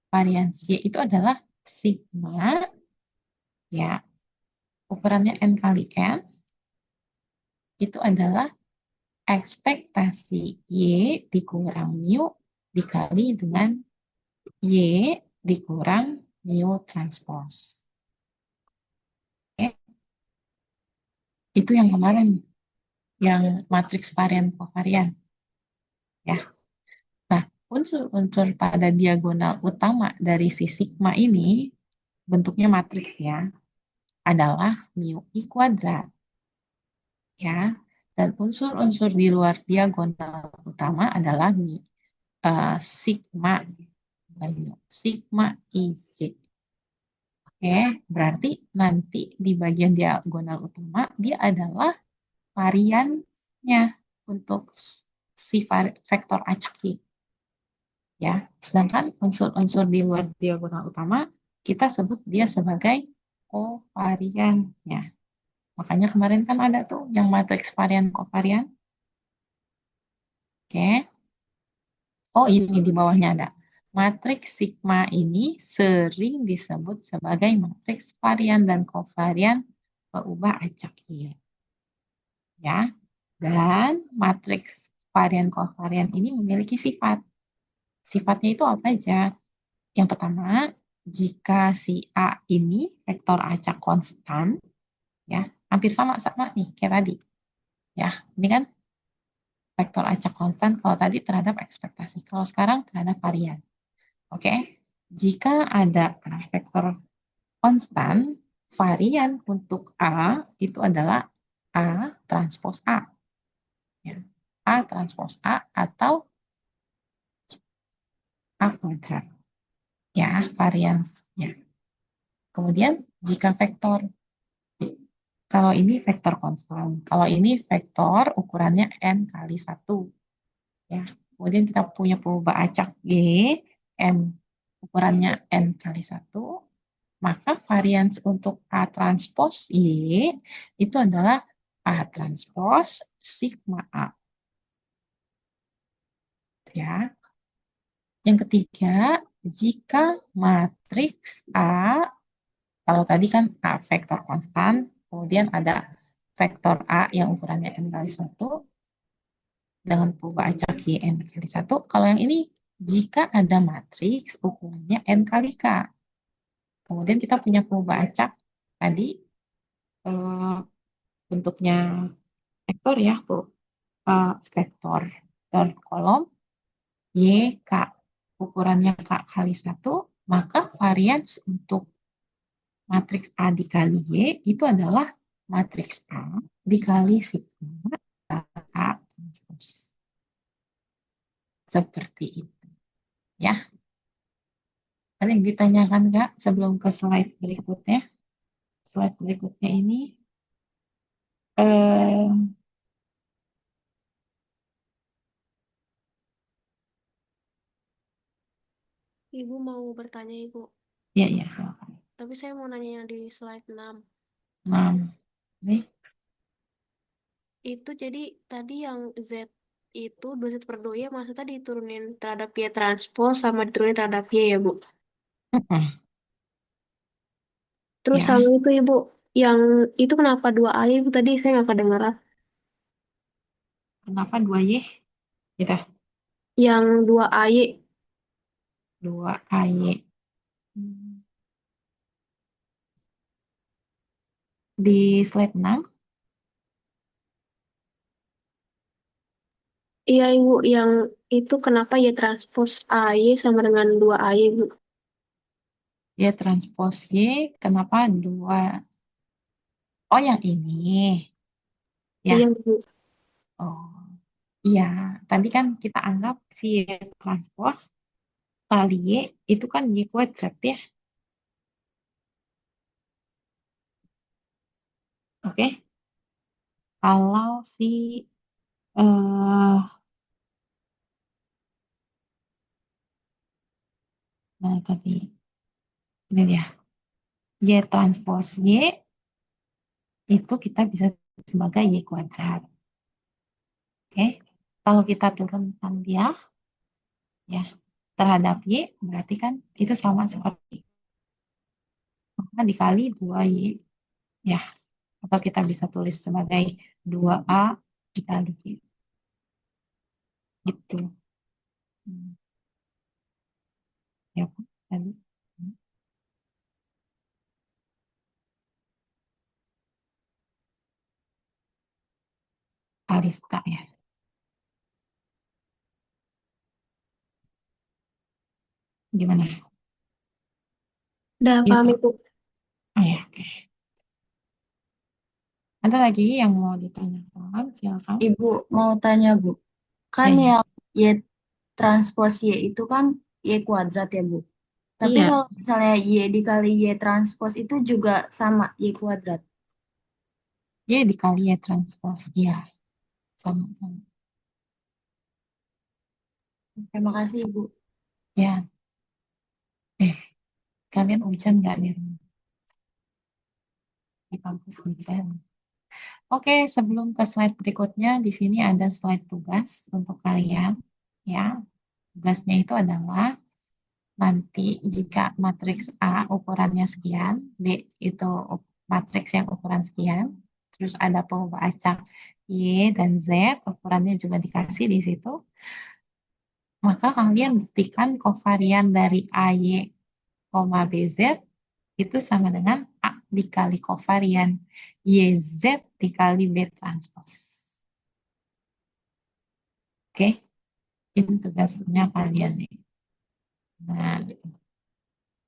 varians Y itu adalah sigma, ya, ukurannya N kali N, itu adalah ekspektasi Y dikurang mu dikali dengan Y dikurang mu transpose. Oke. Itu yang kemarin, yang matriks varian kovarian. Ya. Nah, unsur-unsur pada diagonal utama dari si sigma ini, bentuknya matriks ya, adalah mu I kuadrat. Ya, dan unsur-unsur di luar diagonal utama adalah sigma, sigma IJ. Oke, berarti nanti di bagian diagonal utama dia adalah variannya untuk si vektor acak Y. Ya, sedangkan unsur-unsur di luar diagonal utama kita sebut dia sebagai kovariannya. Makanya kemarin kan ada tuh yang matriks varian kovarian. Oke. Oh, ini di bawahnya ada. Matriks sigma ini sering disebut sebagai matriks varian dan kovarian peubah acak Y. Ya. Dan matriks varian kovarian ini memiliki sifat. Sifatnya itu apa aja? Yang pertama, jika si A ini vektor acak konstan, ya, hampir sama-sama nih kayak tadi. Ya, ini kan vektor acak konstan kalau tadi terhadap ekspektasi. Kalau sekarang terhadap varian. Oke, jika ada vektor konstan, varian untuk A itu adalah A transpos A. Ya. A transpos A atau A kuadrat. Ya, variansnya. Kemudian jika vektor, kalau ini vektor konstan, kalau ini vektor ukurannya N kali 1. Ya. Kemudian kita punya perubahan acak G, N ukurannya N kali 1, maka varians untuk A transpos Y itu adalah A transpos sigma A. Ya. Yang ketiga, jika matriks A, kalau tadi kan A vektor konstan, kemudian ada vektor A yang ukurannya N kali 1, dengan perubahan acak Y N kali 1. Kalau yang ini, jika ada matriks ukurannya N kali K. Kemudian kita punya perubahan acak tadi eh, bentuknya vektor ya, tuh. Vektor kolom Y, K. Ukurannya K kali 1, maka varians untuk matriks A dikali Y itu adalah matriks A dikali sigma A terus. Seperti itu. Ya, ada yang ditanyakan nggak sebelum ke slide berikutnya? Slide berikutnya ini eh Ibu mau bertanya, Ibu. ya ya silakan. Tapi saya mau nanya yang di slide 6. 6. Nih, Itu jadi tadi yang Z itu 2Z per 2 ya, maksudnya diturunin terhadap Y transpos sama diturunin terhadap Y ya, Bu. Terus ya, sama itu, Ibu. Yang itu kenapa 2A, Ibu? Tadi saya nggak kedengeran. kenapa 2Y? Kita Yang 2AY. 2AY. Di slide 6, Iya, Ibu. Yang itu kenapa Y transpos AY sama dengan 2AY, Bu? Y transpos Y, kenapa 2? Oh, yang ini. Iya, Ya, Bu. oh. Iya, tadi kan kita anggap si Y transpos kali Y itu kan Y kuadrat ya. Oke. Kalau si eh mana tadi? Ini dia. Y transpos Y itu kita bisa sebagai Y kuadrat. Oke. Kalau kita turunkan dia ya terhadap Y berarti kan itu sama seperti maka dikali 2Y ya. Atau kita bisa tulis sebagai 2A dikali Y. Gitu. Hmm, ya, Pak. Tadi. Kalista ya. Gimana? Udah paham, Gitu. Ibu. Oh ya, oke. Ada lagi yang mau ditanyakan? Silakan. Ibu mau tanya, Bu. Kan Ya, ya. yang Y transpos Y itu kan Y kuadrat ya, Bu. Tapi Iya, kalau misalnya Y dikali Y transpos itu juga sama Y kuadrat. Y dikali Y transpose. Iya, sama-sama. Terima kasih, Ibu. Ya, kalian hujan nggak di rumah? Di kampus hujan. Oke, sebelum ke slide berikutnya, di sini ada slide tugas untuk kalian. Ya, tugasnya itu adalah nanti jika matriks A ukurannya sekian, B itu matriks yang ukuran sekian, terus ada pengubah acak Y dan Z, ukurannya juga dikasih di situ, maka kalian buktikan kovarian dari AY, BZ itu sama dengan A dikali kovarian YZ dikali B transpose. Oke, ini tugasnya kalian nih. Nah,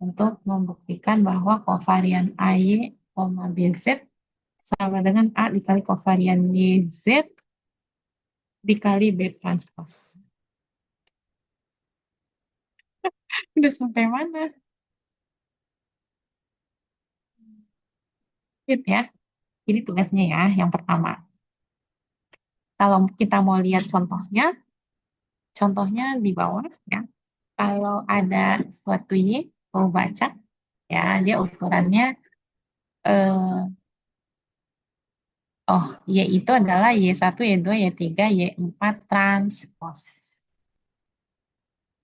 untuk membuktikan bahwa kovarian AY, BZ sama dengan A dikali kovarian YZ dikali B transpose. Udah sampai mana? Lihat ya, ini tugasnya ya, yang pertama. Kalau kita mau lihat contohnya di bawah ya. Kalau ada suatu Y, mau baca, ya dia ukurannya, eh, oh, Y itu adalah Y1, Y2, Y3, Y4 transpose.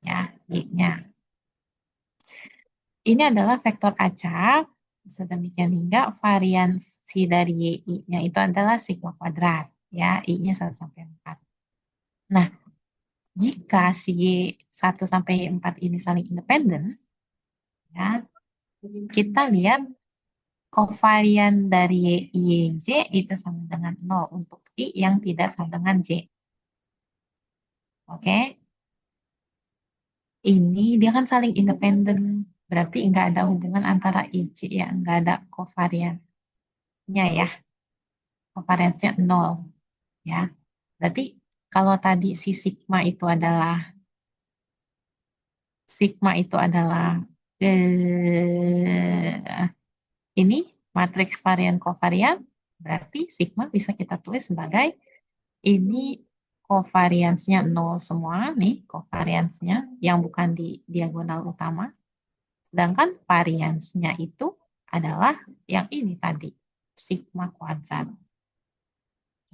Ya, Y-nya. Ini adalah vektor acak, sedemikian hingga variansi dari YI-nya itu adalah sigma kuadrat. Ya, I-nya 1 sampai 4. Nah, jika si Y1 sampai Y4 ini saling independen, ya, kita lihat kovarian dari YJ itu sama dengan 0 untuk I yang tidak sama dengan J. Oke, ini dia kan saling independen, berarti nggak ada hubungan antara IJ ya, nggak ada kovariannya ya, kovariannya 0 ya. Berarti kalau tadi si sigma itu adalah eh, ini matriks varian kovarian, berarti sigma bisa kita tulis sebagai ini kovariansnya 0 semua nih, kovariansnya yang bukan di diagonal utama. Sedangkan variansnya itu adalah yang ini tadi, sigma kuadrat.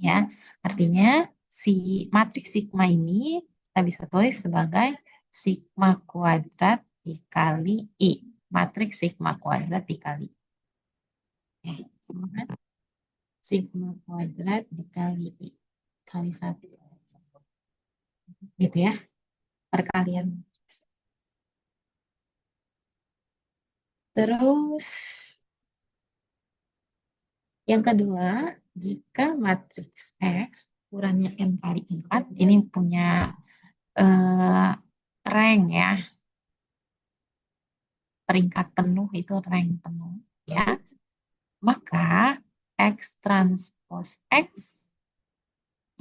Ya, artinya si matriks sigma ini kita bisa tulis sebagai sigma kuadrat dikali I. Matriks sigma kuadrat dikali I. Sama kan? Sigma kuadrat dikali I. Kali 1. Gitu ya, perkalian. Terus yang kedua, jika matriks X ukurannya n kali 4, ini punya eh, rank ya, peringkat penuh itu rank penuh ya, maka X transpos X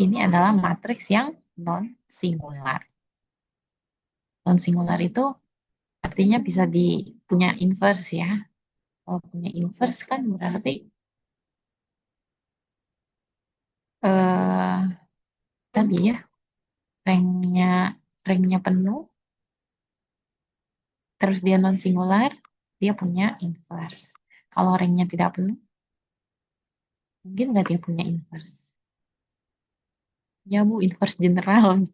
ini adalah matriks yang non singular. Non singular itu artinya bisa punya inverse ya. Kalau punya inverse kan berarti eh, tadi ya ranknya ranknya penuh, terus dia non singular, dia punya inverse. Kalau ranknya tidak penuh, mungkin nggak dia punya inverse. Ya Bu, inverse general.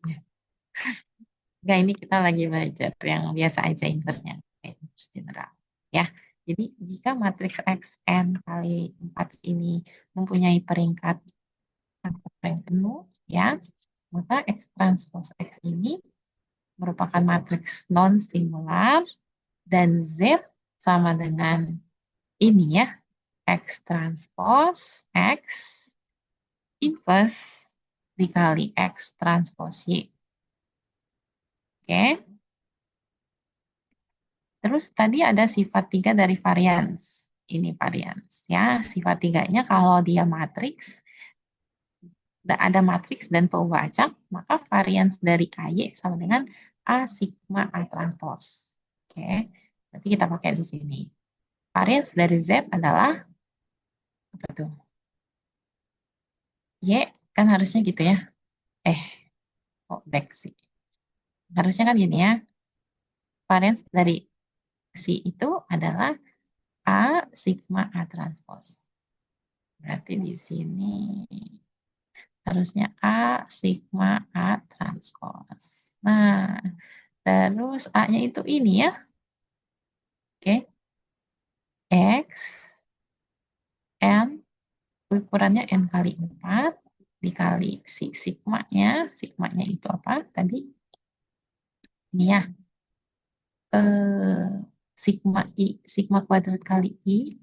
Enggak, ini kita lagi belajar yang biasa aja inverse-nya, inverse general. Ya, jadi jika matriks Xn kali 4 ini mempunyai peringkat rank penuh, ya, maka X transpose X ini merupakan matriks non singular dan Z sama dengan ini ya, X transpose X inverse dikali X transpose Y. Oke. Terus tadi ada sifat 3 dari varians. Ini varians ya. Sifat 3-nya kalau dia matriks, ada matriks dan peubah acak, maka varians dari AY sama dengan A sigma A transpose. Oke. Berarti kita pakai di sini. Varians dari Z adalah apa tuh? Y kan harusnya gitu ya. Kok back sih? Harusnya kan gini ya. Varians dari si itu adalah A sigma A transpose. Berarti di sini harusnya A sigma A transpose. Nah, terus A-nya itu ini ya. Oke. X, N, ukurannya N kali 4, dikali si sigma-nya. Sigma-nya itu apa tadi? Ini ya. Sigma I, sigma kuadrat kali I,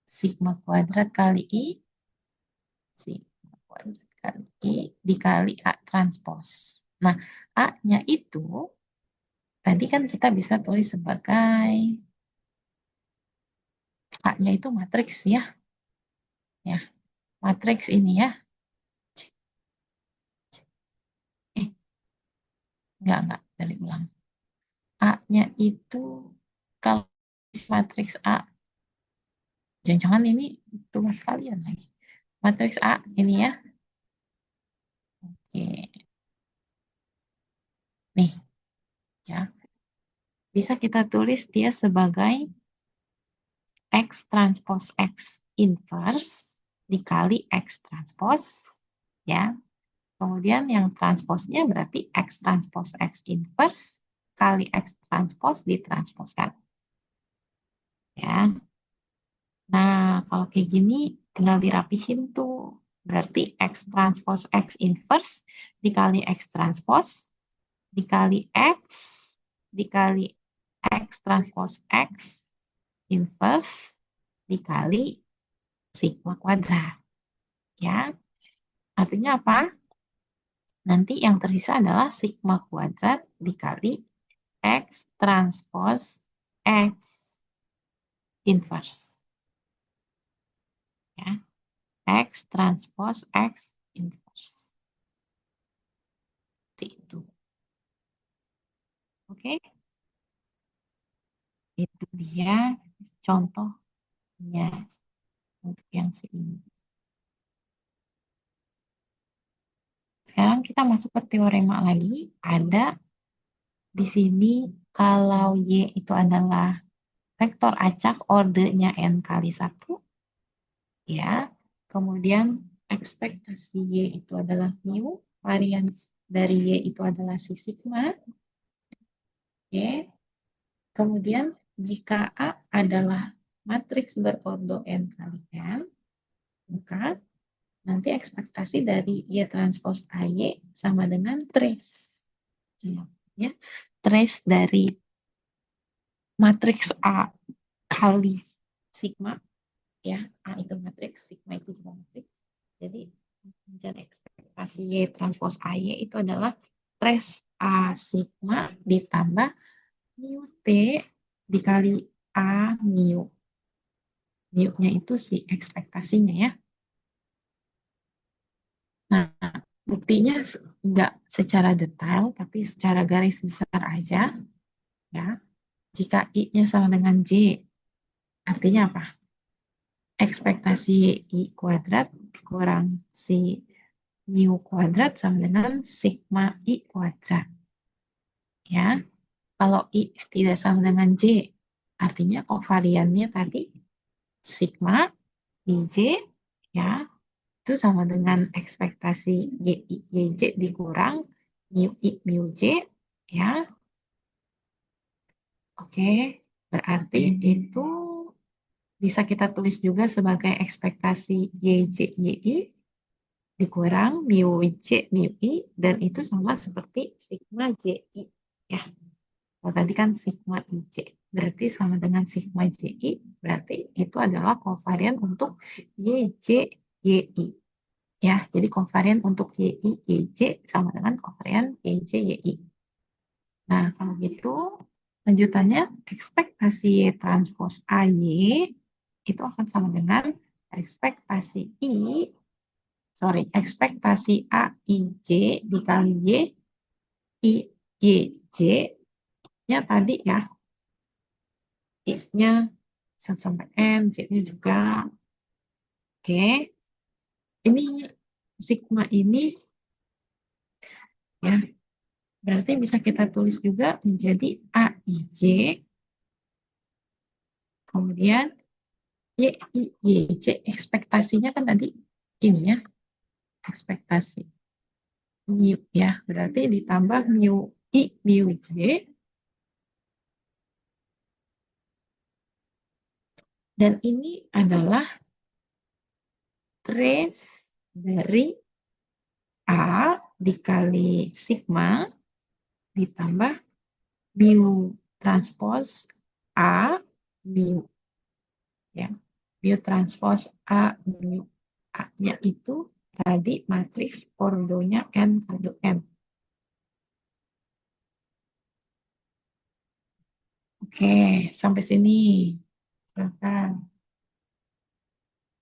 sigma kuadrat kali I, sigma kuadrat kali I, dikali A transpose. Nah, A-nya itu tadi kan kita bisa tulis sebagai A-nya itu matriks ya. Ya, matriks ini ya. Eh, enggak, dari ulang. A-nya itu kalau matriks A, jangan-jangan ini tugas kalian lagi. Matriks A ini ya. Oke. Nih, ya. Bisa kita tulis dia sebagai X transpose X inverse dikali X transpose ya. Kemudian yang transposnya berarti X transpose X inverse kali X transpose ditransposkan. Ya. Nah, kalau kayak gini tinggal dirapihin tuh. Berarti X transpose X inverse dikali X transpose dikali X dikali X transpose X inverse dikali sigma kuadrat. Ya, artinya apa? Nanti yang tersisa adalah sigma kuadrat dikali X transpose X inverse. Ya, X transpose X inverse. Seperti itu. Oke, itu dia contohnya untuk yang ini. Sekarang kita masuk ke teorema lagi. Ada di sini kalau Y itu adalah vektor acak ordenya N kali 1, ya. Kemudian ekspektasi Y itu adalah mu, varian dari Y itu adalah si sigma. Oke. Kemudian jika A adalah matriks berordo N kali N, maka nanti ekspektasi dari Y transpose AY sama dengan trace. Ya, trace dari matriks A kali sigma, ya, A itu matriks, sigma itu juga matriks. Jadi mencari ekspektasi Y transpose AY itu adalah trace A sigma ditambah mu T dikali A mu. Mu-nya itu si ekspektasinya, ya. Nah, buktinya nggak secara detail, tapi secara garis besar aja, ya. Jika I-nya sama dengan J, artinya apa? Ekspektasi I kuadrat kurang si mu kuadrat sama dengan sigma I kuadrat. Ya, kalau I tidak sama dengan J, artinya kovariannya tadi sigma IJ, ya, itu sama dengan ekspektasi YI, YJ dikurang mu I, mu J, ya. Oke, berarti itu bisa kita tulis juga sebagai ekspektasi YJ, YI dikurang mu J, mu I, dan itu sama seperti sigma JI, ya. Kalau tadi kan sigma IJ, berarti sama dengan sigma JI, berarti itu adalah kovarian untuk YJ, YI. Ya, jadi kovarian untuk YI, YJ sama dengan kovarian YJ, YI. Nah, kalau gitu, lanjutannya ekspektasi Y transpose AY itu akan sama dengan ekspektasi ekspektasi AIJ dikali YIJ-nya tadi, ya. X-nya 1 sampai N, Z-nya juga. Oke, ini sigma ini, ya, berarti bisa kita tulis juga menjadi AIJ, kemudian YIJ, ekspektasinya kan tadi ini, ya, ekspektasi mu, ya, berarti ditambah mu I, mu J, dan ini adalah trace dari A dikali sigma ditambah mu transpose A mu, ya, mu transpose A mu. A-nya itu tadi matriks ordonya N kali N. Oke, sampai sini. Silakan.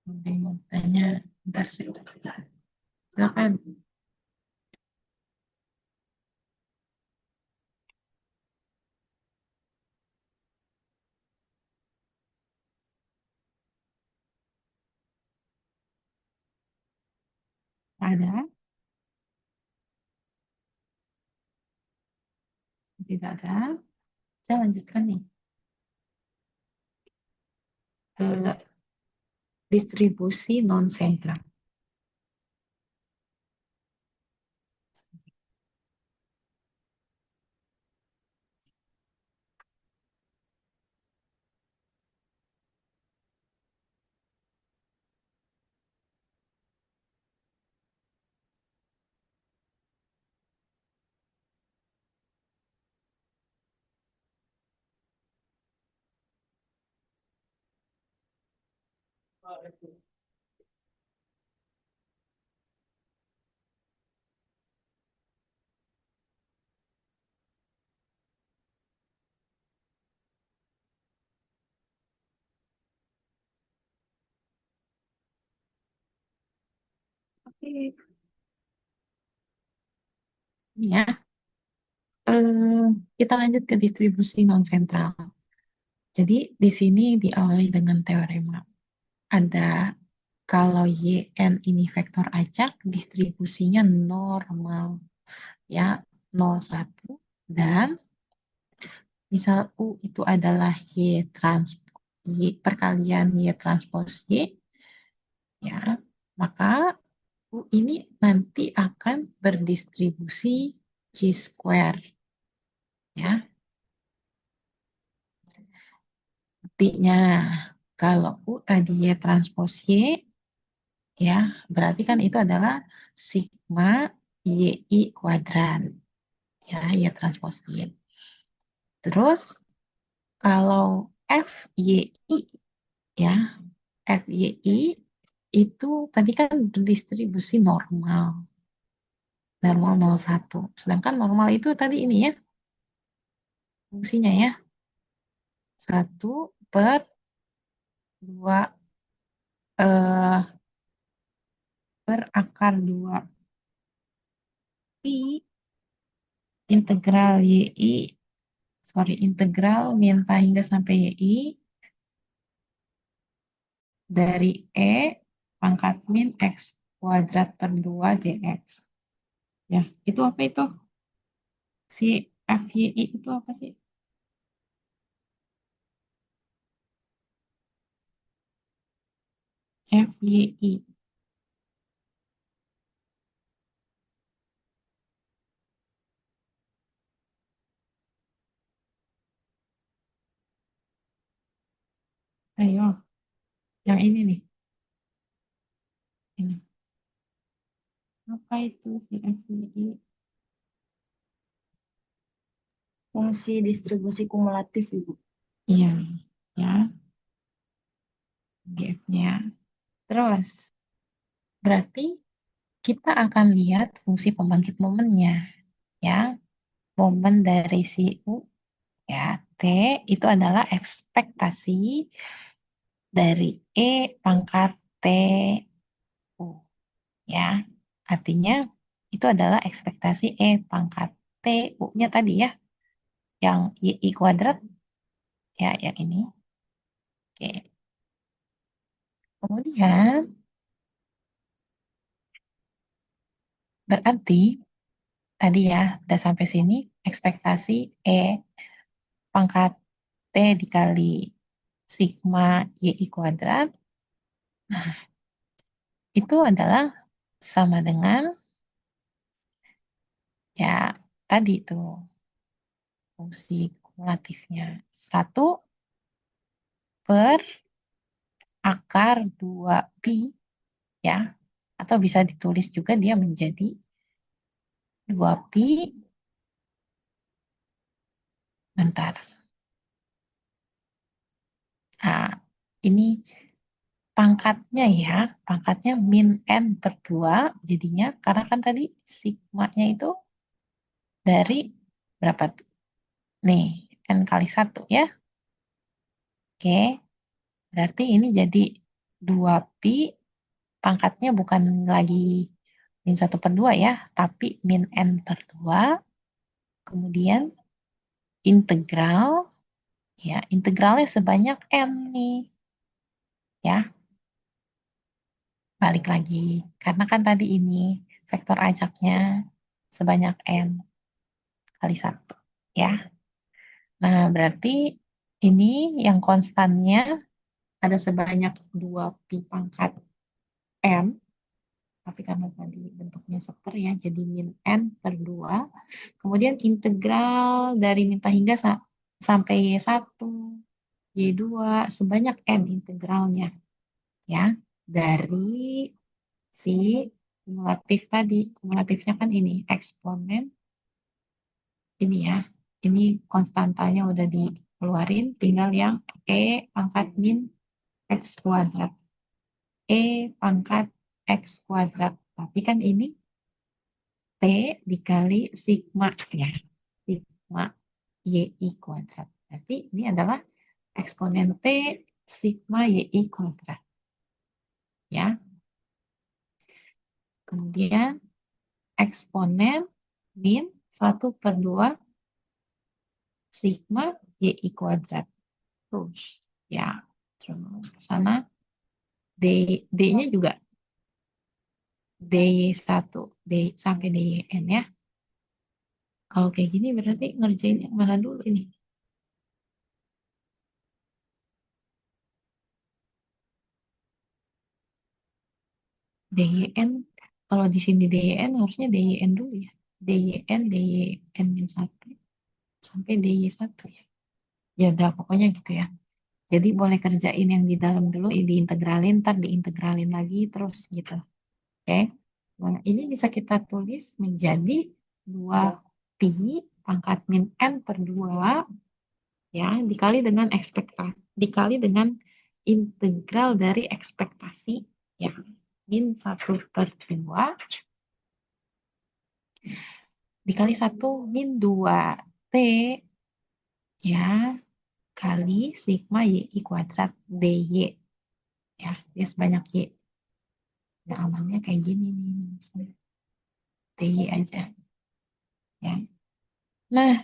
Ada yang mau tanya? Bentar, saya silakan. Ada? Tidak ada? Saya lanjutkan nih. Distribusi non-sentral. Oke. Ya, eh, kita lanjut ke distribusi non sentral. Jadi di sini diawali dengan teorema. Ada kalau YN ini vektor acak, distribusinya normal. Ya, 0,1. Dan misal U itu adalah Y transpos Y perkalian Y transpos Y, ya, maka U ini nanti akan berdistribusi Q square, ya. Artinya, kalau U tadi Y transpos Y, ya, berarti kan itu adalah sigma YI kuadrat, ya, Y transpos Y. Terus, kalau FYI, ya, FYI itu tadi kan berdistribusi normal, normal 0,1. Sedangkan normal itu tadi ini ya, fungsinya ya, 1/2 eh, per akar 2 pi integral YI, sorry, integral minta hingga sampai YI dari E pangkat min X kuadrat per 2 dx. Ya, itu apa itu? Si FYI itu apa sih? FYI. Ayo, yang ini nih. Ini. Apa itu si FYI? Fungsi distribusi kumulatif, Ibu. Iya, ya, GF-nya. Terus, berarti kita akan lihat fungsi pembangkit momennya. Ya, momen dari si U, ya, T itu adalah ekspektasi dari E pangkat T U. Ya, artinya itu adalah ekspektasi E pangkat T U-nya tadi ya, yang YI kuadrat, ya, yang ini. Oke. Kemudian, berarti tadi ya, udah sampai sini, ekspektasi E pangkat T dikali sigma YI kuadrat, itu adalah sama dengan, ya, tadi tuh, fungsi kumulatifnya. 1/akar 2 pi, ya, atau bisa ditulis juga dia menjadi 2 pi, bentar. Nah, ini pangkatnya ya, pangkatnya min n per 2 jadinya, karena kan tadi sigmanya itu dari berapa tuh? Nih, n kali 1 ya. Oke, berarti ini jadi 2 pi, pangkatnya bukan lagi min 1/2 ya, tapi min n per 2, kemudian integral, ya, integralnya sebanyak n nih, ya, balik lagi. Karena kan tadi ini vektor ajaknya sebanyak n kali 1, ya. Nah, berarti ini yang konstannya ada sebanyak 2 pi pangkat n, tapi karena tadi bentuknya seper ya, jadi min n per 2. Kemudian integral dari minta hingga sampai Y1, Y2, sebanyak n integralnya, ya, dari si kumulatif tadi. Kumulatifnya kan ini, eksponen ini ya. Ini konstantanya udah dikeluarin, tinggal yang E pangkat min X kuadrat. E pangkat X kuadrat. Tapi kan ini T dikali sigma ya. Sigma YI kuadrat. Berarti ini adalah eksponen T sigma YI kuadrat. Ya. Kemudian eksponen min 1/2 sigma YI kuadrat. Terus ya. Terus ke sana D-nya juga DY1 sampai DYN ya. Kalau kayak gini berarti ngerjain yang mana dulu ini? DYN, kalau di sini DYN harusnya DYN dulu ya. DYN min 1 sampai DY1 ya. Ya udah pokoknya gitu ya. Jadi boleh kerjain yang di dalam dulu, diintegralin, ntar diintegralin lagi terus gitu. Oke. Nah, ini bisa kita tulis menjadi 2pi pangkat min n/2 ya dikali dengan dikali dengan integral dari ekspektasi ya min 1/2 dikali 1 min 2t ya kali sigma YI kuadrat dy ya dia sebanyak y. Nah amannya kayak gini nih misalnya dy aja ya. Nah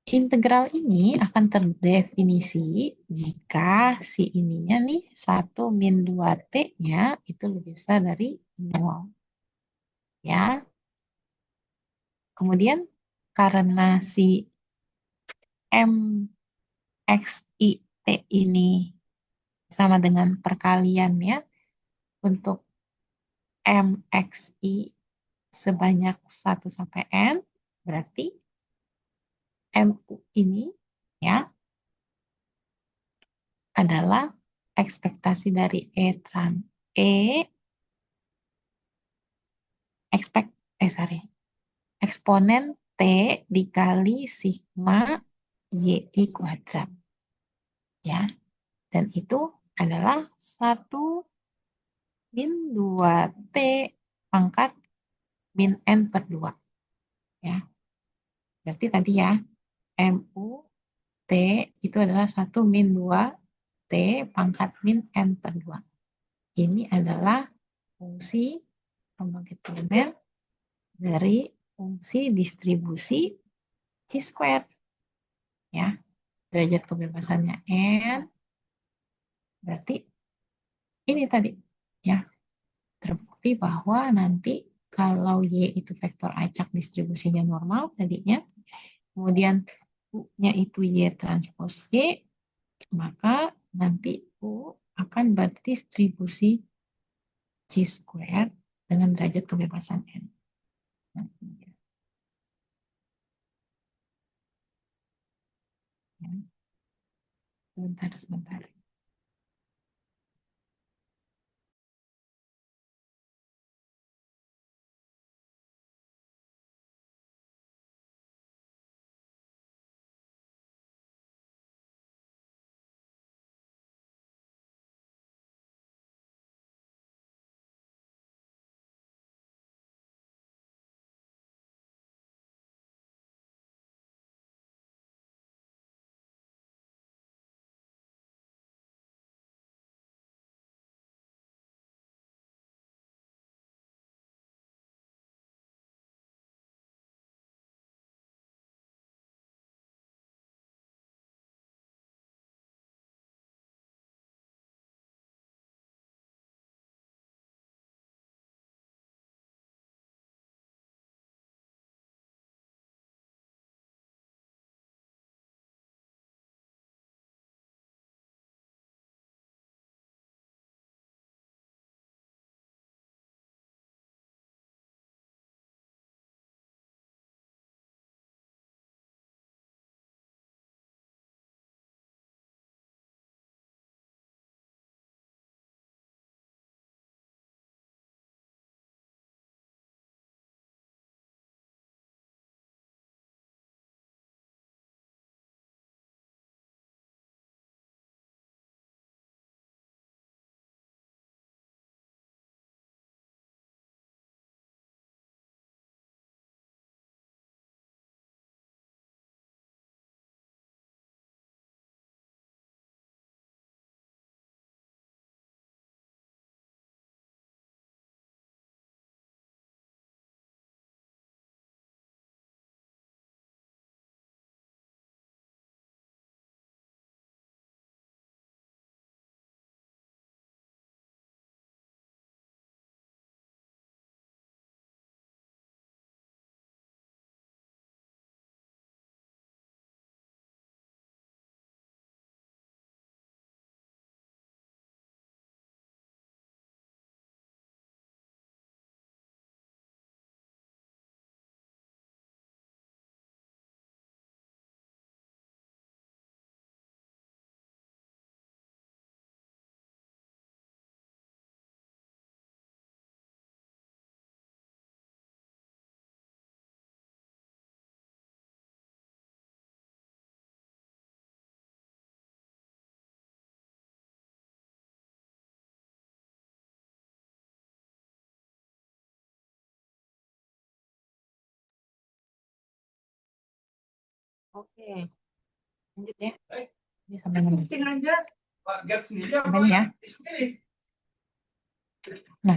integral ini akan terdefinisi jika si ininya nih 1 min 2t-nya itu lebih besar dari 0. Ya, kemudian karena si MXIT ini sama dengan perkalian ya untuk MXI sebanyak 1 sampai N, berarti MU ini ya adalah ekspektasi dari E expect sorry eksponen T dikali sigma YI kuadrat ya dan itu adalah 1 min 2T pangkat min N/2 ya berarti tadi ya MU T itu adalah 1 min 2T pangkat min N/2 ini adalah fungsi pembangkit primer dari fungsi distribusi chi-square ya derajat kebebasannya N berarti ini tadi ya terbukti bahwa nanti kalau Y itu vektor acak distribusinya normal tadinya kemudian U-nya itu Y transpos Y maka nanti U akan berdistribusi chi-square dengan derajat kebebasan N. Nah, ya. Sebentar. Oke, lanjut ya. Ini sampai mana? Sampai ini ya. Nah,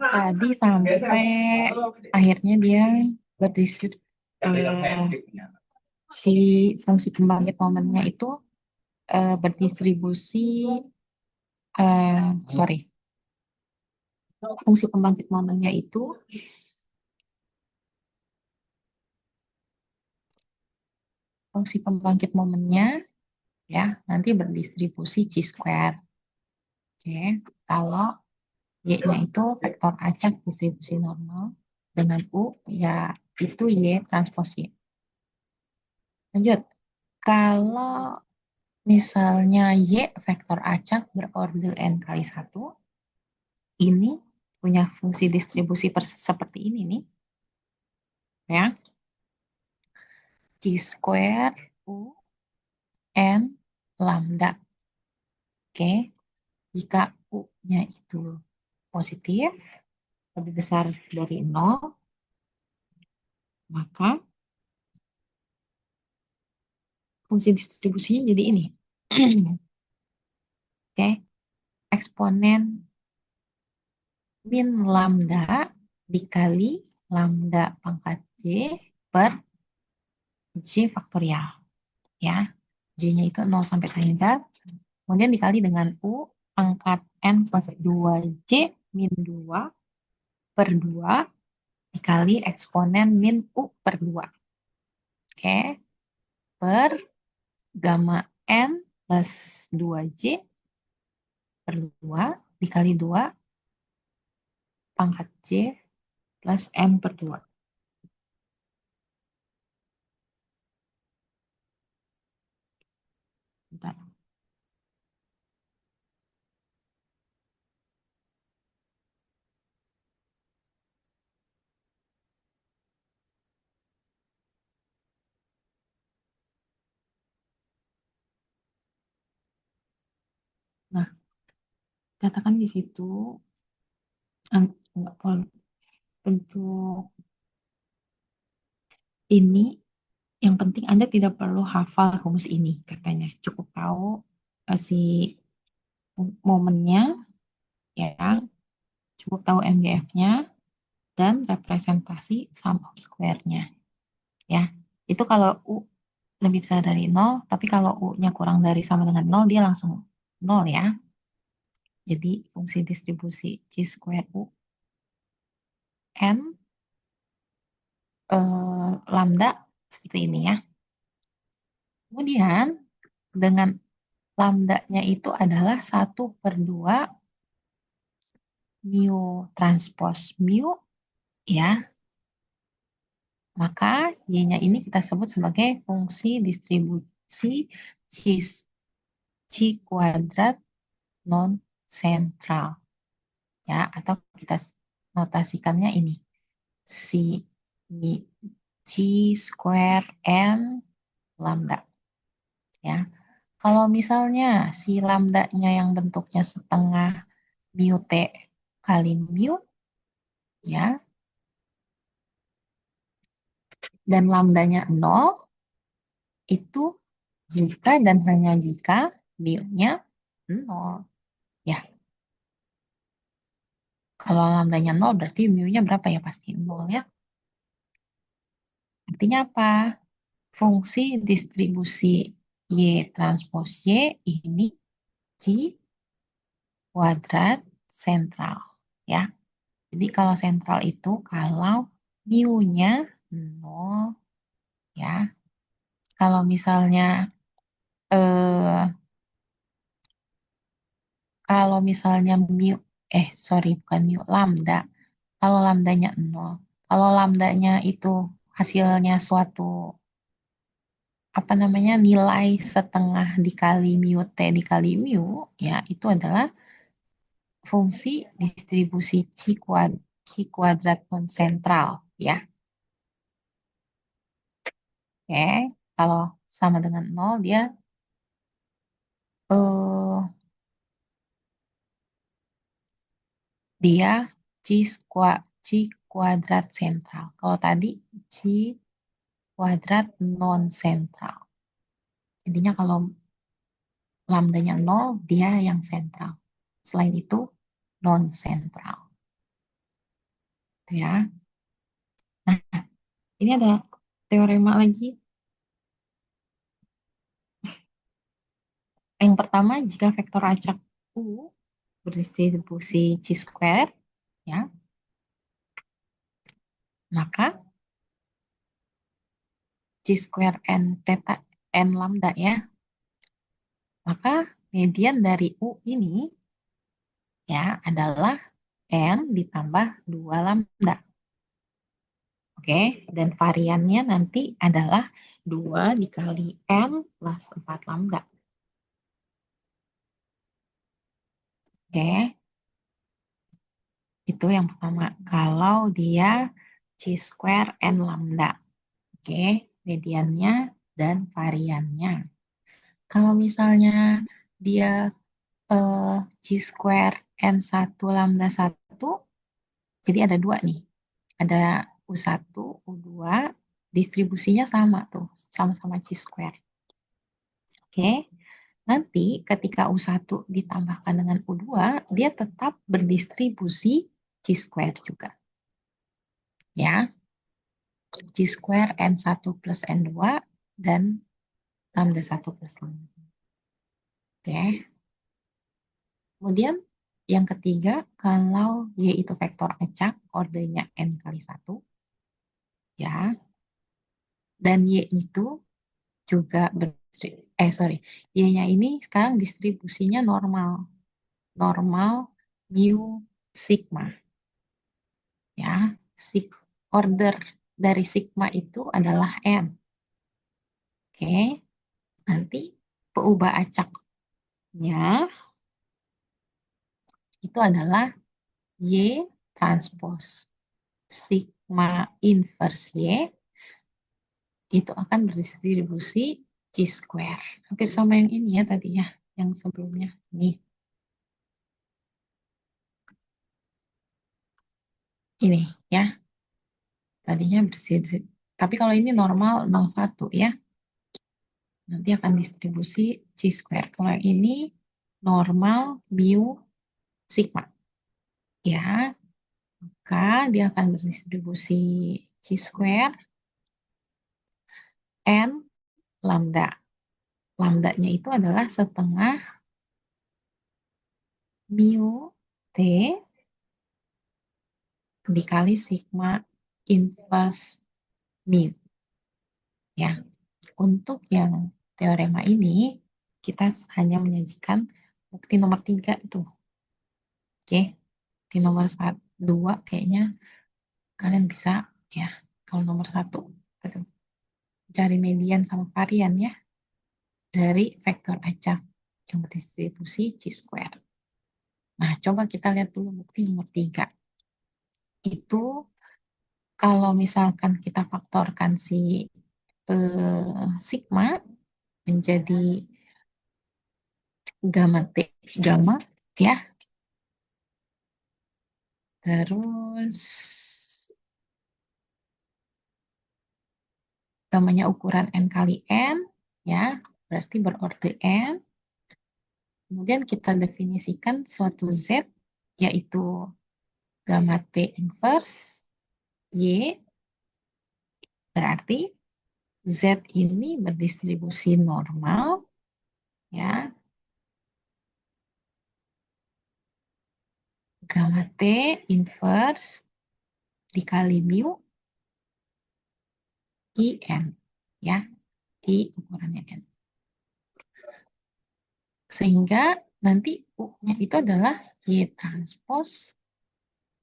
tadi sampai akhirnya dia si fungsi pembangkit momennya itu berdistribusi sorry, fungsi pembangkit momennya itu ya nanti berdistribusi C square. Oke, kalau Y-nya itu vektor acak distribusi normal dengan U, ya itu Y transpos Y. Lanjut, kalau misalnya Y vektor acak berorde N kali 1, ini punya fungsi distribusi seperti ini nih, ya. C square U N lambda. Oke, jika U-nya itu positif, lebih besar dari 0, maka fungsi distribusinya jadi ini. Oke, eksponen min lambda dikali lambda pangkat J per J faktorial. Ya, J-nya itu 0 sampai tanggal. Kemudian dikali dengan U pangkat N per 2J min 2 per 2 dikali eksponen min U per 2. Oke, per gamma N plus 2J per 2 dikali 2 pangkat J plus N per 2. Bentar. Nah, katakan di situ untuk ini yang penting Anda tidak perlu hafal rumus ini katanya. Cukup tahu si momennya ya, cukup tahu MGF-nya dan representasi sum of square-nya ya. Itu kalau U lebih besar dari 0, tapi kalau U-nya kurang dari sama dengan 0, dia langsung 0 ya. Jadi fungsi distribusi C square U N lambda seperti ini ya. Kemudian dengan lambda-nya itu adalah 1/2 mu transpos mu ya. Maka Y-nya ini kita sebut sebagai fungsi distribusi C kuadrat non sentral ya, atau kita notasikannya ini C square N lambda ya. Kalau misalnya si lambda-nya yang bentuknya setengah mu T kali mu ya, dan lambdanya 0, itu jika dan hanya jika mu-nya 0 ya. Kalau lambdanya 0 berarti mu-nya berapa ya? Pasti 0 ya. Artinya apa? Fungsi distribusi Y transpos Y ini C kuadrat sentral ya. Jadi kalau sentral itu kalau mu-nya 0 ya. Kalau misalnya eh, kalau misalnya bukan mu, lambda. Kalau lambdanya 0. Kalau lambdanya itu hasilnya suatu apa namanya nilai setengah dikali mu T dikali mu, ya itu adalah fungsi distribusi C kuadrat konsentral ya. Oke, kalau sama dengan 0 dia eh dia C kuadrat sentral. Kalau tadi C kuadrat non-sentral. Intinya kalau lambdanya 0, dia yang sentral. Selain itu, non-sentral. Itu ya. Nah, ini ada teorema lagi. Yang pertama, jika vektor acak U berdistribusi chi-square, ya, maka chi-square n theta n lambda ya, maka median dari U ini ya adalah n ditambah 2 lambda. Oke, dan variannya nanti adalah 2 dikali n plus 4 lambda. Oke, itu yang pertama. Kalau dia chi-square n lambda. Oke, mediannya dan variannya. Kalau misalnya dia chi-square n1 lambda 1, jadi ada 2 nih. Ada U1, U2, distribusinya sama tuh, sama-sama chi-square. Oke, nanti ketika U1 ditambahkan dengan U2, dia tetap berdistribusi chi-square juga. Ya, chi-square N1 plus N2 dan lambda 1 plus lambda 2. Oke. Kemudian yang ketiga, kalau Y itu vektor acak, ordenya N kali 1, ya, dan Y itu juga Y-nya ini sekarang distribusinya normal. Normal mu sigma. Ya, order dari sigma itu adalah N. Oke, nanti peubah acaknya itu adalah Y transpose sigma inverse Y itu akan berdistribusi chi-square. Hampir sama yang ini ya tadi ya, yang sebelumnya. Nih. Ini ya. Tadinya berdistribusi. Tapi kalau ini normal 0,1 ya. Nanti akan distribusi chi-square. Kalau yang ini normal mu sigma. Ya, maka dia akan berdistribusi chi-square n lambda. Lambdanya itu adalah setengah mu T dikali sigma inverse mu. Ya, untuk yang teorema ini kita hanya menyajikan bukti nomor 3 itu. Oke, di nomor 2 kayaknya kalian bisa ya. Kalau nomor 1 cari median sama varian ya dari vektor acak yang berdistribusi chi-square. Nah, coba kita lihat dulu bukti nomor 3. Itu kalau misalkan kita faktorkan si sigma menjadi gamma T, gamma ya. Terus gamanya ukuran n kali n ya, berarti berorde n. Kemudian kita definisikan suatu z yaitu gamma T inverse Y, berarti Z ini berdistribusi normal, ya, gamma T inverse dikali mu IN, ya, I ukurannya N. Sehingga nanti U-nya itu adalah Y transpose,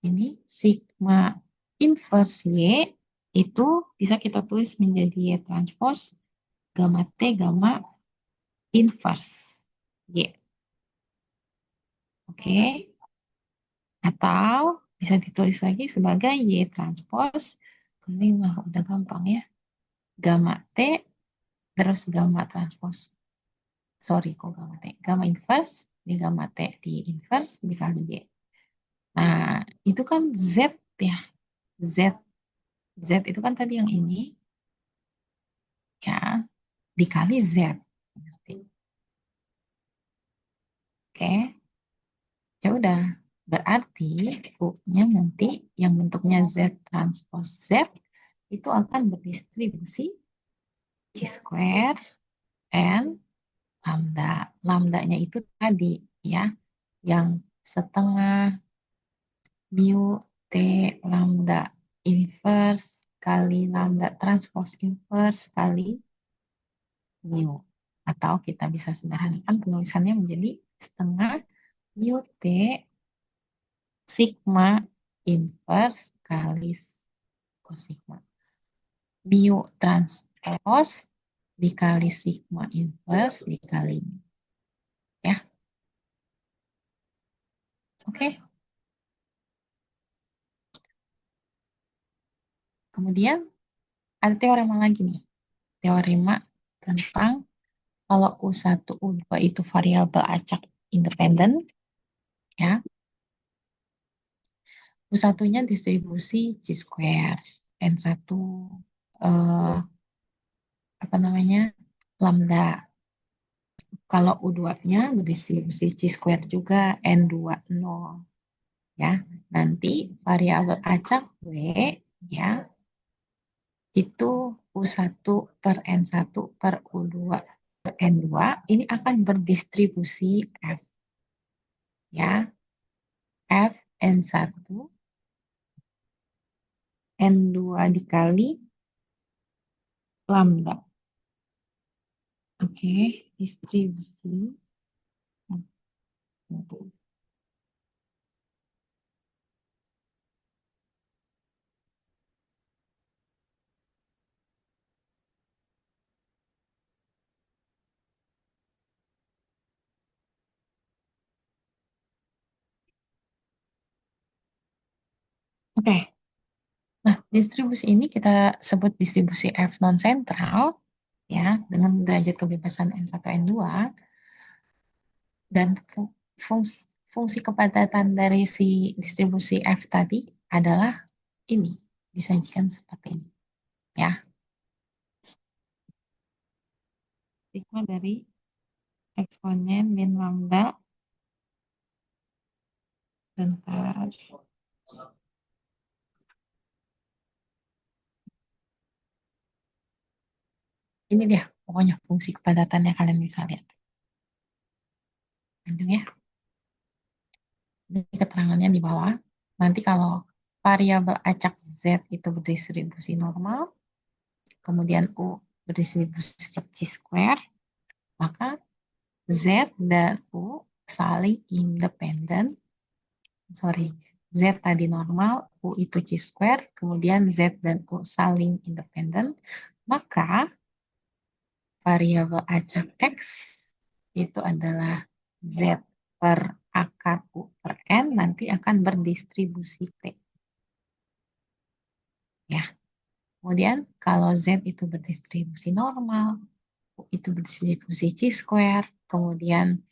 ini sigma inverse Y, itu bisa kita tulis menjadi Y transpose gamma T gamma inverse Y. Oke. Atau bisa ditulis lagi sebagai Y transpose, ini mah udah gampang ya, gamma T terus gamma transpose. Sorry kok gamma T. Gamma inverse, ini gamma T di inverse dikali Y. Nah, itu kan Z ya. Z. Z itu kan tadi yang ini. ya dikali Z. Berarti. Oke, ya udah. Berarti U-nya nanti yang bentuknya Z transpose Z itu akan berdistribusi C square N lambda. Lambdanya itu tadi ya, yang setengah mu T lambda inverse kali lambda transpose inverse kali mu. Atau kita bisa sederhanakan penulisannya menjadi setengah mu T sigma inverse kali kosigma. Mu transpose dikali sigma inverse dikali mu. Ya, oke. Kemudian ada teorema lagi nih. Teorema tentang kalau U1, U2 itu variabel acak independen, ya. U1-nya distribusi C square, N1 eh, apa namanya? Lambda. Kalau U2-nya berdistribusi C square juga N2 0, ya. Nanti variabel acak W, ya, itu U1 per N1 per U2 per N2 ini akan berdistribusi F, ya. F N1 N2 dikali lambda. Oke, distribusi. Oke, nah distribusi ini kita sebut distribusi F non sentral, ya, dengan derajat kebebasan N1 N2, dan fungsi, fungsi kepadatan dari si distribusi F tadi adalah ini, disajikan seperti ini, ya. Sigma dari eksponen min lambda bentar. Ini dia pokoknya fungsi kepadatannya, kalian bisa lihat. Lanjut ya. Ini keterangannya di bawah. Nanti kalau variabel acak Z itu berdistribusi normal, kemudian U berdistribusi C square, maka Z dan U saling independen. Sorry, Z tadi normal, U itu C square, kemudian Z dan U saling independen, maka variabel acak X itu adalah Z per akar U per N nanti akan berdistribusi T. Ya. Kemudian kalau Z itu berdistribusi normal, U itu berdistribusi C square, kemudian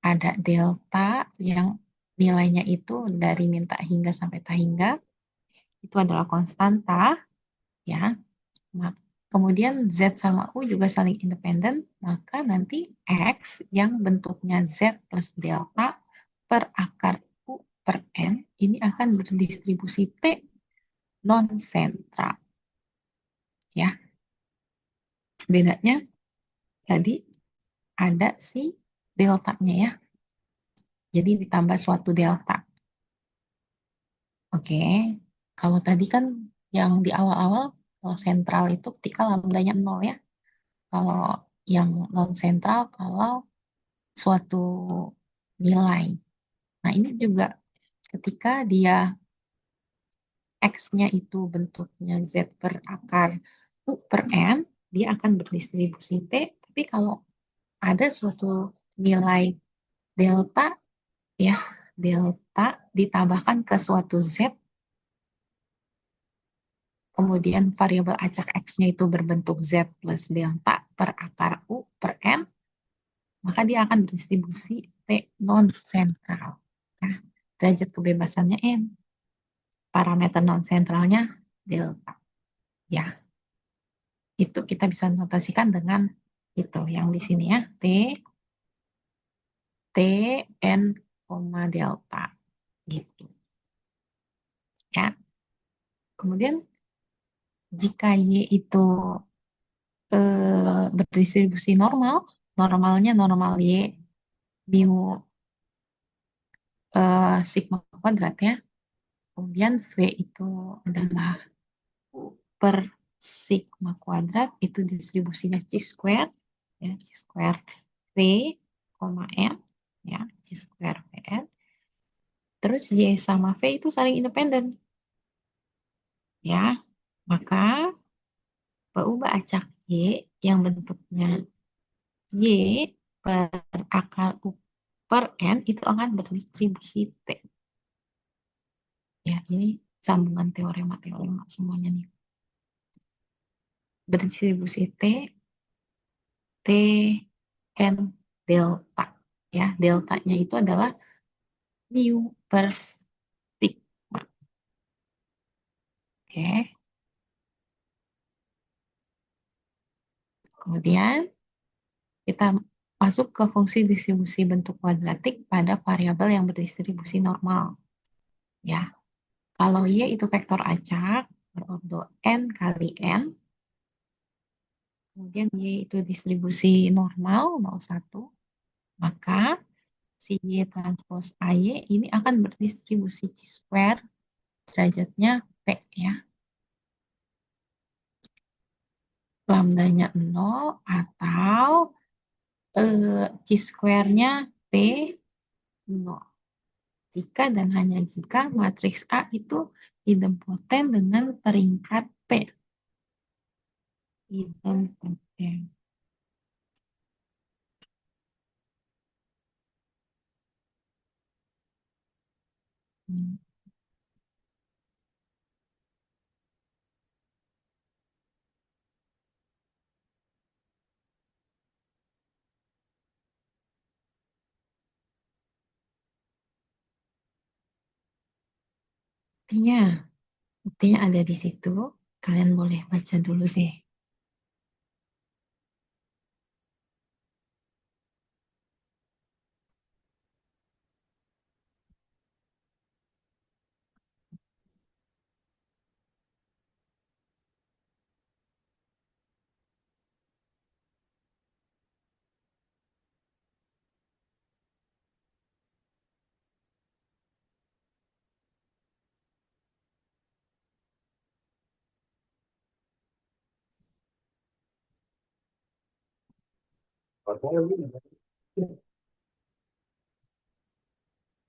ada delta yang nilainya itu dari min tak hingga sampai tak hingga, itu adalah konstanta, ya. Kemudian Z sama U juga saling independen, maka nanti X yang bentuknya Z plus delta per akar U per N ini akan berdistribusi T non sentral. Ya. Bedanya tadi ada si deltanya, ya. Jadi ditambah suatu delta. Oke. Kalau tadi kan yang di awal-awal, kalau sentral itu ketika lambdanya 0, ya. Kalau yang non sentral kalau suatu nilai. Nah, ini juga ketika dia X-nya itu bentuknya Z per akar U per N, dia akan berdistribusi T, tapi kalau ada suatu nilai delta, ya, delta ditambahkan ke suatu Z, kemudian variabel acak X-nya itu berbentuk Z plus delta per akar U per N, maka dia akan berdistribusi T non sentral. Nah, derajat kebebasannya N. Parameter non sentralnya delta. Ya. itu kita bisa notasikan dengan itu yang di sini ya, T, N, koma delta gitu ya. Kemudian jika Y itu berdistribusi normal, normalnya normal Y, mu sigma kuadrat ya. Kemudian V itu adalah per sigma kuadrat, itu distribusinya chi square, ya, chi square V, koma N, ya, chi square Vn. Terus Y sama V itu saling independen, ya. Maka peubah acak Y yang bentuknya Y per akar U per N itu akan berdistribusi T. Ya, ini sambungan teorema-teorema semuanya nih. Berdistribusi T, T, N, delta. Ya, deltanya itu adalah mu per sigma. Oke. Kemudian kita masuk ke fungsi distribusi bentuk kuadratik pada variabel yang berdistribusi normal. Ya, kalau Y itu vektor acak berordo N kali N, kemudian Y itu distribusi normal 0,1, maka si Y transpos AY ini akan berdistribusi chi square derajatnya P ya. Lambdanya 0 atau chi square-nya P 0. Jika dan hanya jika matriks A itu idempoten dengan peringkat P. Idempoten. Hmm. Buktinya, buktinya ada di situ. Kalian boleh baca dulu deh.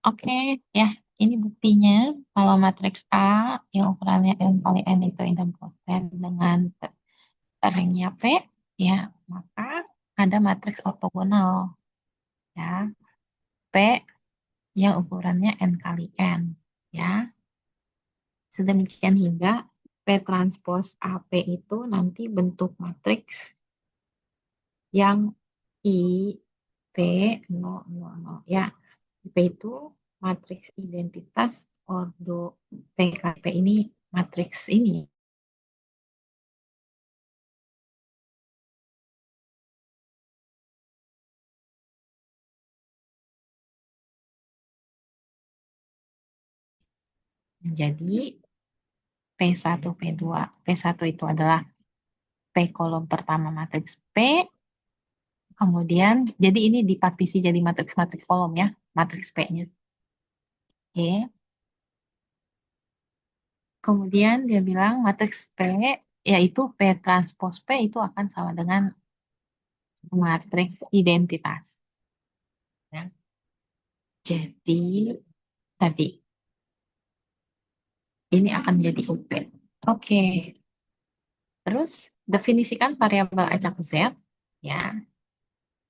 Oke, ya, ini buktinya kalau matriks A yang ukurannya N kali N itu idempoten dengan ringnya P, ya, maka ada matriks ortogonal, ya, P yang ukurannya N kali N, ya. Sedemikian hingga P transpos AP itu nanti bentuk matriks yang I, P, 0, 0, 0, ya. P itu matriks identitas ordo PKP ini matriks ini. Jadi P1, P2, P1 itu adalah P kolom pertama matriks P, kemudian jadi ini dipartisi jadi matriks-matriks kolom ya, matriks P-nya. Oke. Kemudian dia bilang matriks P yaitu P transpos P itu akan sama dengan matriks identitas. Ya. Jadi tadi ini akan menjadi UP. Oke. Terus definisikan variabel acak Z, ya.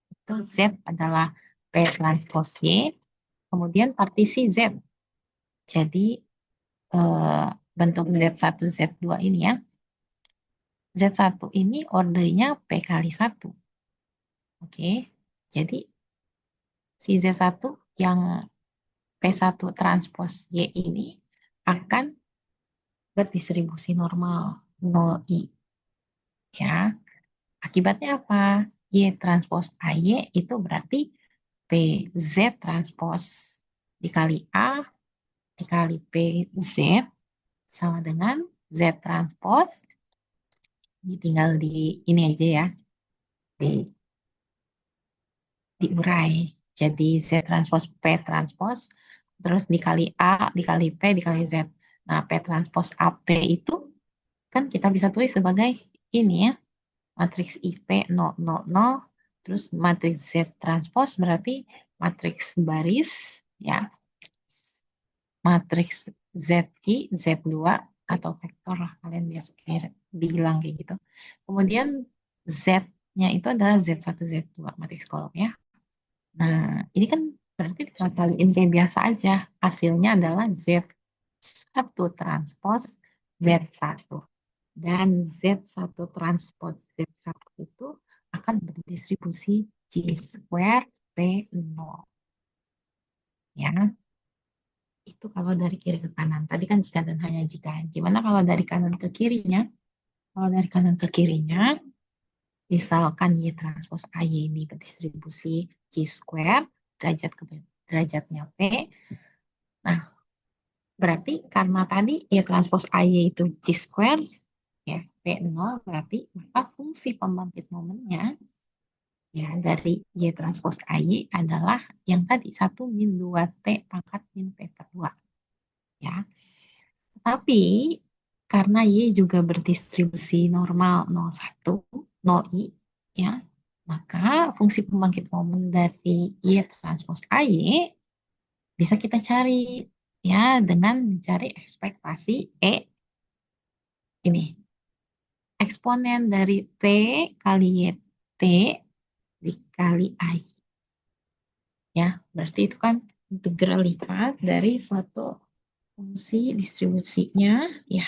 Itu Z adalah P transpos Y, kemudian partisi Z. Jadi bentuk Z1, Z2 ini ya. Z1 ini ordernya P kali 1. Oke. Jadi si Z1 yang P1 transpos Y ini akan berdistribusi normal 0I. Ya, akibatnya apa? Y transpos AY itu berarti PZ transpos dikali A dikali PZ sama dengan Z transpos. Ini tinggal di ini aja ya, di diurai. Jadi Z transpos P transpos, terus dikali A, dikali P, dikali Z. Nah, P transpos AP itu kan kita bisa tulis sebagai ini ya, matriks IP 0, 0, 0, terus matriks Z transpos berarti matriks baris, ya, matriks ZI, Z2, atau vektor lah, kalian biasa bilang kayak gitu. Kemudian Z-nya itu adalah Z1, Z2, matriks kolom ya. Nah, ini kan berarti dikaliin kayak biasa aja. Hasilnya adalah Z1 transpos Z1. Dan Z1 transpos Z1 itu akan berdistribusi G square P0. Ya, itu kalau dari kiri ke kanan. Tadi kan jika dan hanya jika. Gimana kalau dari kanan ke kirinya? Kalau dari kanan ke kirinya, misalkan Y transpos AY ini berdistribusi G square, derajatnya P. Nah, berarti karena tadi Y transpos AY itu G square, ya, P0 berarti maka fungsi pembangkit momennya ya dari Y transpos AY adalah yang tadi 1 min 2T pangkat min P per 2. Ya. Tapi karena Y juga berdistribusi normal 0,1, 0I, ya, maka fungsi pembangkit momen dari Y transpos AY bisa kita cari ya dengan mencari ekspektasi E ini. Eksponen dari T kali YT dikali I. Ya, berarti itu kan integralitas dari suatu fungsi distribusinya ya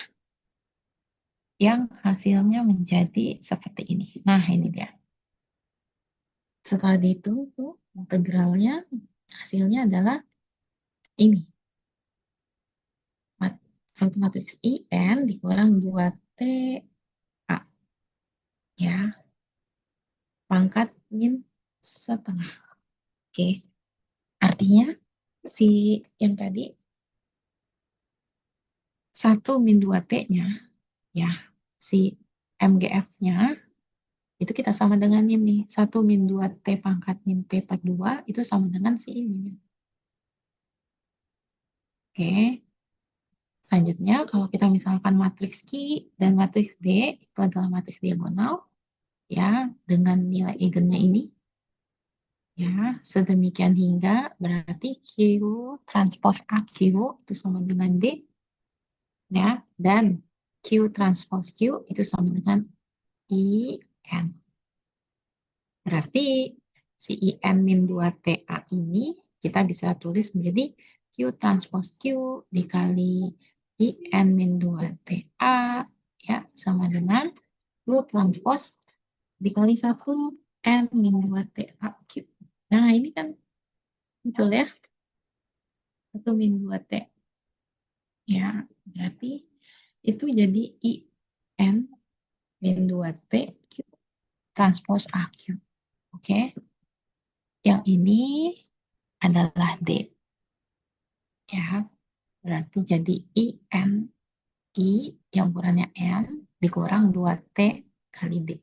yang hasilnya menjadi seperti ini. Nah, ini dia. Setelah dihitung tuh integralnya hasilnya adalah ini. Satu matriks IN dikurang 2T A ya. Pangkat min setengah. Oke. Artinya si yang tadi 1 min 2T-nya ya, si MGF-nya itu kita sama dengan ini. 1 min 2T pangkat min P per 2 itu sama dengan si ini. Oke. Selanjutnya, kalau kita misalkan matriks Q dan matriks D itu adalah matriks diagonal ya dengan nilai eigennya ini ya sedemikian hingga berarti Q transpos AQ itu sama dengan D ya dan Q transpos Q itu sama dengan IN. Berarti si IN min 2TA ini kita bisa tulis menjadi Q transpos Q dikali IN min 2TA ya sama dengan Q transpos dikali 1 N min 2TA Q. Nah, ini kan betul ya. 1 min 2T. Ya, berarti itu jadi IN min 2T Q transpos AQ. Oke. Yang ini adalah D. Ya, berarti jadi IN I yang ukurannya N dikurang 2T kali D.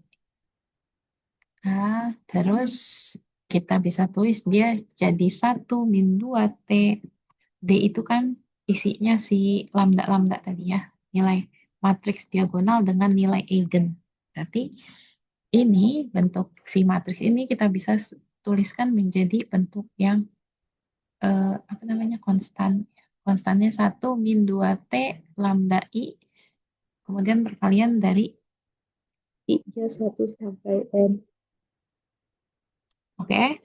Nah, terus kita bisa tulis dia jadi 1 min 2T. D itu kan isinya si lambda-lambda tadi ya. Nilai matriks diagonal dengan nilai eigen. Berarti ini bentuk si matriks ini kita bisa tuliskan menjadi bentuk yang apa namanya konstan. Konstannya 1 min 2T lambda I kemudian perkalian dari I-nya 1 sampai N. Oke.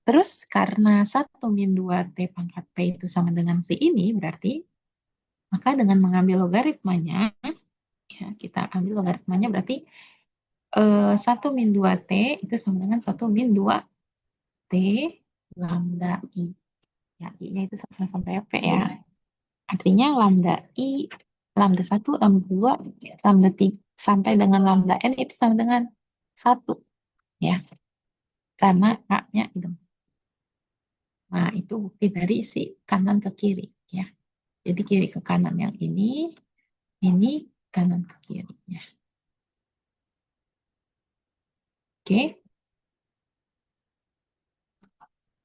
Terus karena 1 min 2T pangkat P itu sama dengan si ini berarti maka dengan mengambil logaritmanya ya, kita ambil logaritmanya berarti 1 min 2T itu sama dengan 1 min 2T lambda I. Ya, I-nya itu sama sampai P ya. Artinya lambda I, lambda 1, lambda 2, lambda 3, sampai dengan lambda n itu sama dengan 1 ya, karena A-nya idem. Nah, itu bukti dari si kanan ke kiri ya. Jadi kiri ke kanan yang ini kanan ke kirinya. Oke,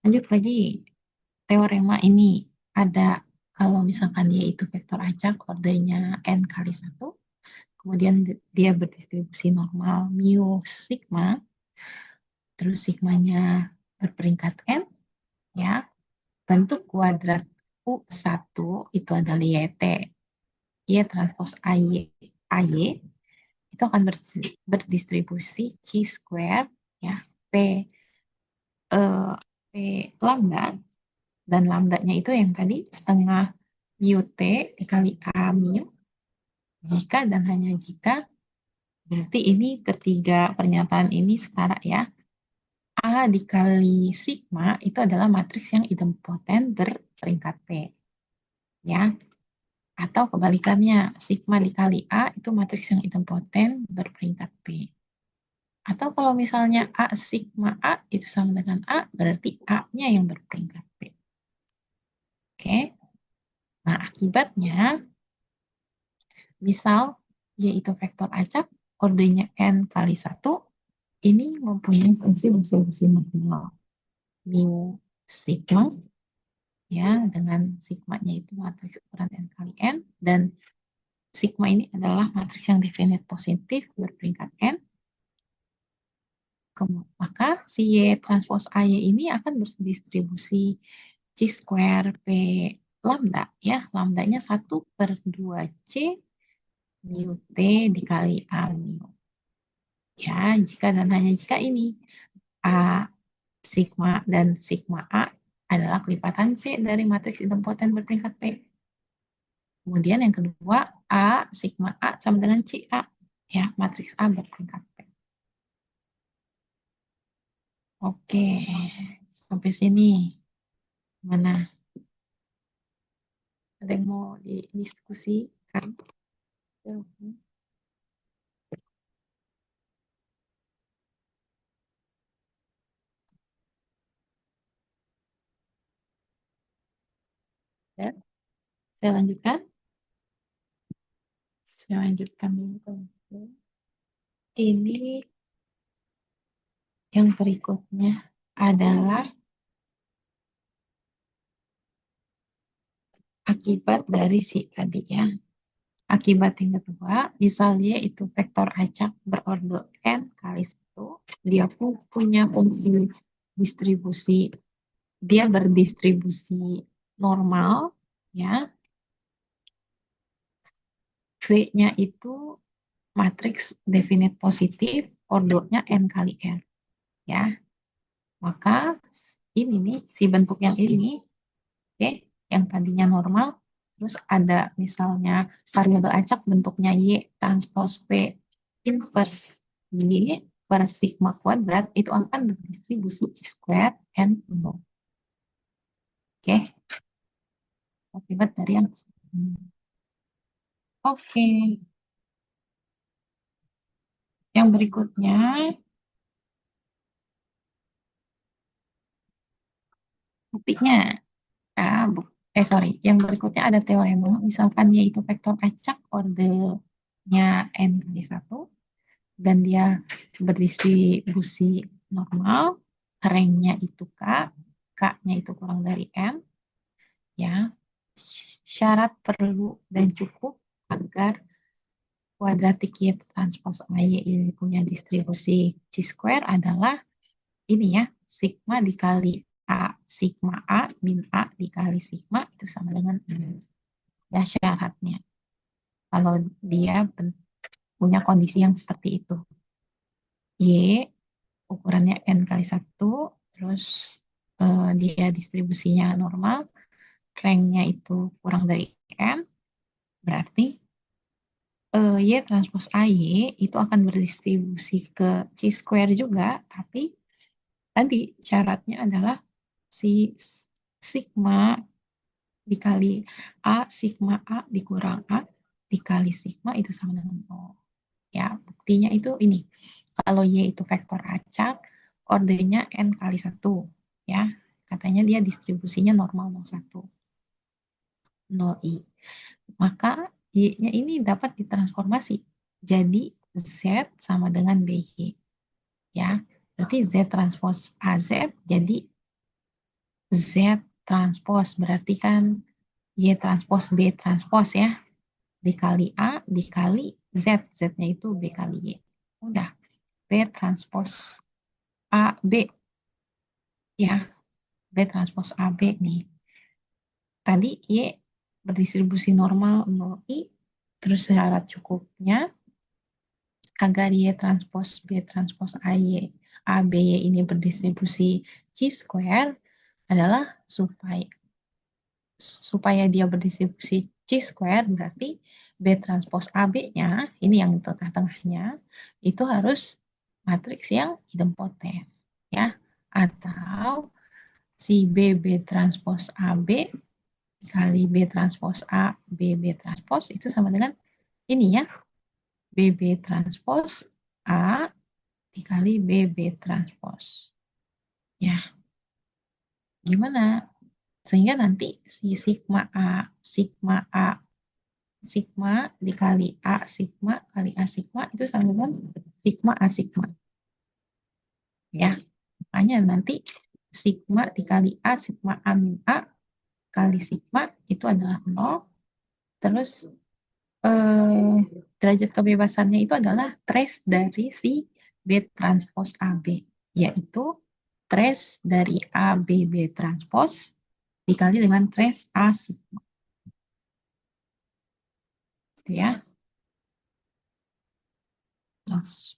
lanjut lagi. Teorema ini ada kalau misalkan dia itu vektor acak, ordenya n kali 1, kemudian dia berdistribusi normal mu sigma, terus sigmanya berperingkat n, ya, bentuk kuadrat U1 itu adalah YT, Y transpos AY itu akan berdistribusi C square, ya, P, P lambda, dan lambdanya itu yang tadi setengah mu T dikali A mu, jika dan hanya jika, berarti ini ketiga pernyataan ini setara ya. A dikali sigma itu adalah matriks yang idempoten berperingkat P. Ya. Atau kebalikannya, sigma dikali A itu matriks yang idempoten berperingkat P. Atau kalau misalnya A sigma A itu sama dengan A, berarti A-nya yang berperingkat P. Oke. Nah, akibatnya, misal yaitu vektor acak, ordenya n kali 1, ini mempunyai fungsi bersih normal. Mu sigma, ya, dengan sigmanya itu matriks ukuran n kali n, dan sigma ini adalah matriks yang definite positif berperingkat n. Maka si Y transpos AY ini akan berdistribusi C square P lambda, ya, lambdanya 1/2C mu T dikali A mu. Ya, jika dan hanya jika ini A sigma dan sigma A adalah kelipatan C dari matriks idempoten berperingkat P. Kemudian yang kedua, A sigma A sama dengan CA, ya, matriks A berperingkat P. Oke, sampai sini. Mana? Ada yang mau didiskusikan? Ya, saya lanjutkan. Saya lanjutkan dulu. Ini yang berikutnya adalah akibat dari si tadi ya. Akibat yang kedua, misalnya itu vektor acak berorder n kali 1, dia pun punya fungsi distribusi, dia berdistribusi normal, ya. V-nya itu matriks definite positif, ordernya n kali n, ya. Maka ini nih, si bentuk yang ini, oke, yang tadinya normal, terus ada misalnya variabel acak bentuknya Y transpos P inverse Y per sigma kuadrat, itu akan berdistribusi C square N 0. Oke, akibat dari yang oke. Yang berikutnya, buktinya. Sorry, yang berikutnya ada teorema, misalkan yaitu vektor acak ordenya N kali 1, dan dia berdistribusi normal, ranknya itu K, K-nya itu kurang dari N, ya, syarat perlu dan cukup agar kuadratik Y transpos AY ini punya distribusi C square adalah ini ya, sigma dikali A, sigma A min A dikali sigma itu sama dengan ini. Ya, syaratnya. Kalau dia punya kondisi yang seperti itu. Y ukurannya N kali 1, terus dia distribusinya normal, ranknya itu kurang dari N, berarti Y transpos AY itu akan berdistribusi ke C square juga, tapi tadi syaratnya adalah si sigma dikali A, sigma A dikurang A dikali sigma itu sama dengan 0. Ya, buktinya itu ini. Kalau Y itu vektor acak, ordenya N kali 1. Ya, katanya dia distribusinya normal 0,1. 0I. Maka Y-nya ini dapat ditransformasi. Jadi Z sama dengan BY. Ya, berarti Z transpose AZ jadi Z transpose. Berarti kan Y transpose B transpose ya. Dikali A dikali Z. Z-nya itu B kali Y. Udah. B transpose AB. Ya, B transpose AB nih. Tadi Y berdistribusi normal 0I. Terus syarat cukupnya agar Y transpose B transpose AY, ABY ini berdistribusi chi-square adalah supaya dia berdistribusi chi-square berarti B transpose AB-nya, ini yang tengah-tengahnya, itu harus matriks yang idempoten. Ya, atau si B transpose AB dikali B transpose A, B transpose itu sama dengan ini ya, BB transpose A dikali BB transpose. Ya, gimana? Sehingga nanti si sigma dikali A sigma kali A sigma itu sama dengan sigma A sigma. Ya, makanya nanti sigma dikali A sigma A min A kali sigma itu adalah 0. Terus derajat kebebasannya itu adalah trace dari si B transpose AB, yaitu trace dari ABB transpose dikali dengan trace A sigma. Gitu ya. Terus,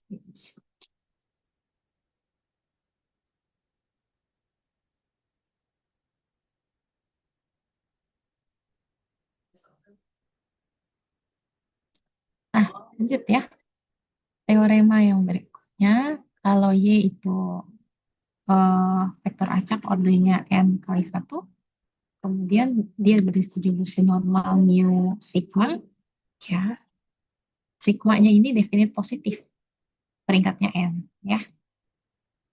nah, lanjut ya. Teorema yang berikutnya, kalau Y itu vektor acak ordenya N kali 1, kemudian dia berdistribusi normal mu sigma, ya. Sigmanya ini definit positif, peringkatnya N, ya.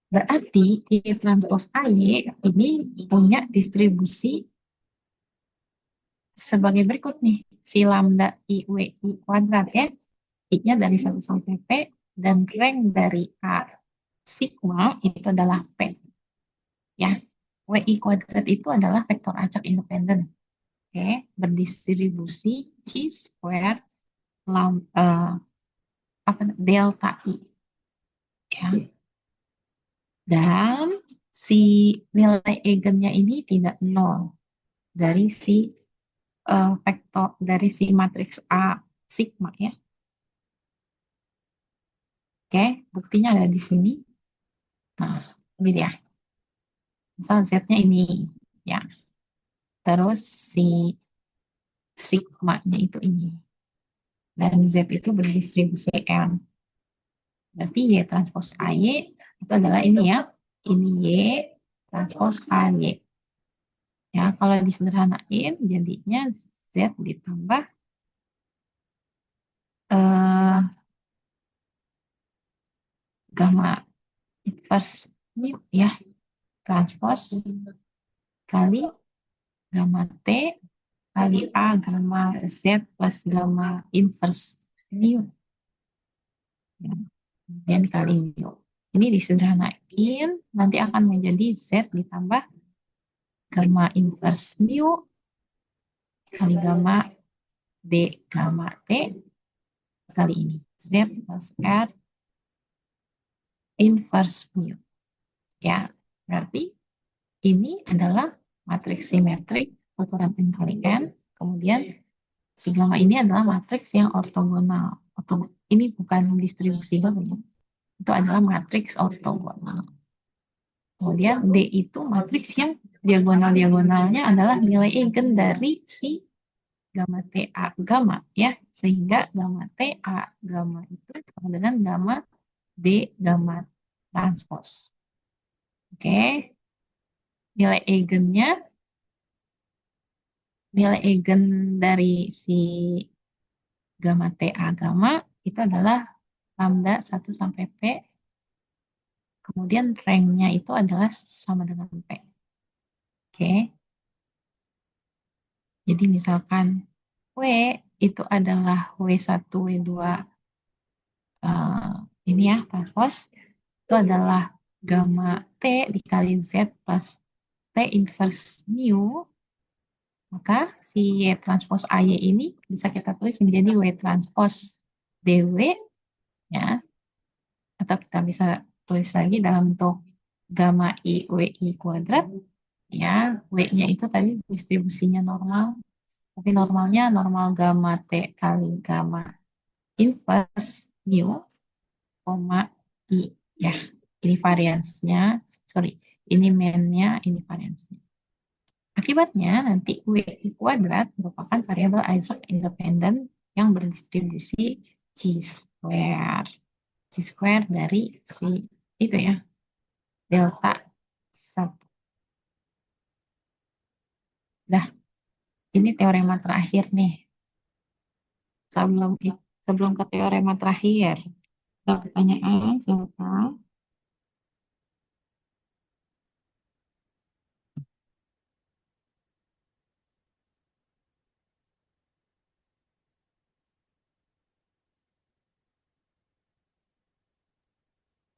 Berarti Y transpose AY ini punya distribusi sebagai berikut nih. Si lambda IWI kuadrat ya. I-nya dari 1 sampai P dan rank dari A sigma itu adalah P. Ya. WI kuadrat itu adalah vektor acak independen. Oke, berdistribusi chi square delta I. Ya. Dan si nilai eigennya ini tidak nol dari si vektor dari si matriks A sigma ya. Oke, buktinya ada di sini. Nah, ini dia. Misal Z-nya ini ya. Terus si sigma-nya itu ini. Dan Z itu berdistribusi L. Berarti Y transpose AY itu adalah ini ya. Ini Y transpose AY. Ya, kalau disederhanain jadinya Z ditambah eh, gamma inverse mu ya. Transpose kali gamma T kali A gamma Z plus gamma inverse mu. Ya. Kemudian dikali mu. Ini disederhanain, nanti akan menjadi Z ditambah gamma inverse mu kali gamma D gamma T kali ini. Z plus R inverse mu. Ya, berarti ini adalah matriks simetrik ukuran N kali N. Kemudian si gamma ini adalah matriks yang ortogonal. Ini bukan distribusi gamma. Itu adalah matriks ortogonal. Kemudian D itu matriks yang diagonal-diagonalnya adalah nilai eigen dari si gamma T A gamma ya. Sehingga gamma T A gamma itu sama dengan gamma D gamma transpose. Oke. Nilai eigennya nilai eigen dari si gamma T A gamma itu adalah lambda 1 sampai P, kemudian rank-nya itu adalah sama dengan P. Oke. Jadi misalkan W itu adalah W1, W2, ini ya, transpose, itu adalah gamma T dikali Z plus T inverse mu, maka si Y transpose AY ini bisa kita tulis menjadi W transpose DW, ya, atau kita bisa tulis lagi dalam bentuk gamma I WI kuadrat, ya, W-nya itu tadi distribusinya normal, tapi normalnya normal gamma T kali gamma inverse mu, koma I, ya, ini variansnya, sorry, ini mean-nya, ini variansnya. Akibatnya nanti WI kuadrat merupakan variabel Isaac independen yang berdistribusi chi-square. Chi-square dari si itu ya, delta 1. Dah, ini teorema terakhir nih. Sebelum sebelum ke teorema terakhir, ada pertanyaan silakan.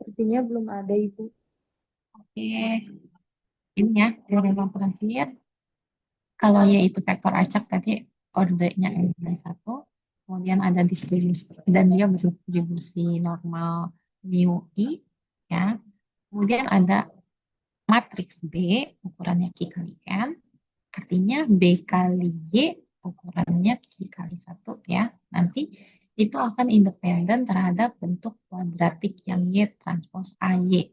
Sepertinya belum ada Ibu. Oke, ini ya teorema terakhir. Kalau Y itu vektor acak tadi ordernya M dari 1, kemudian ada distribusi dan dia berdistribusi normal mu I, ya. Kemudian ada matriks B ukurannya Q kali N, artinya B kali Y ukurannya Q kali 1, ya. Nanti itu akan independen terhadap bentuk kuadratik yang Y transpose AY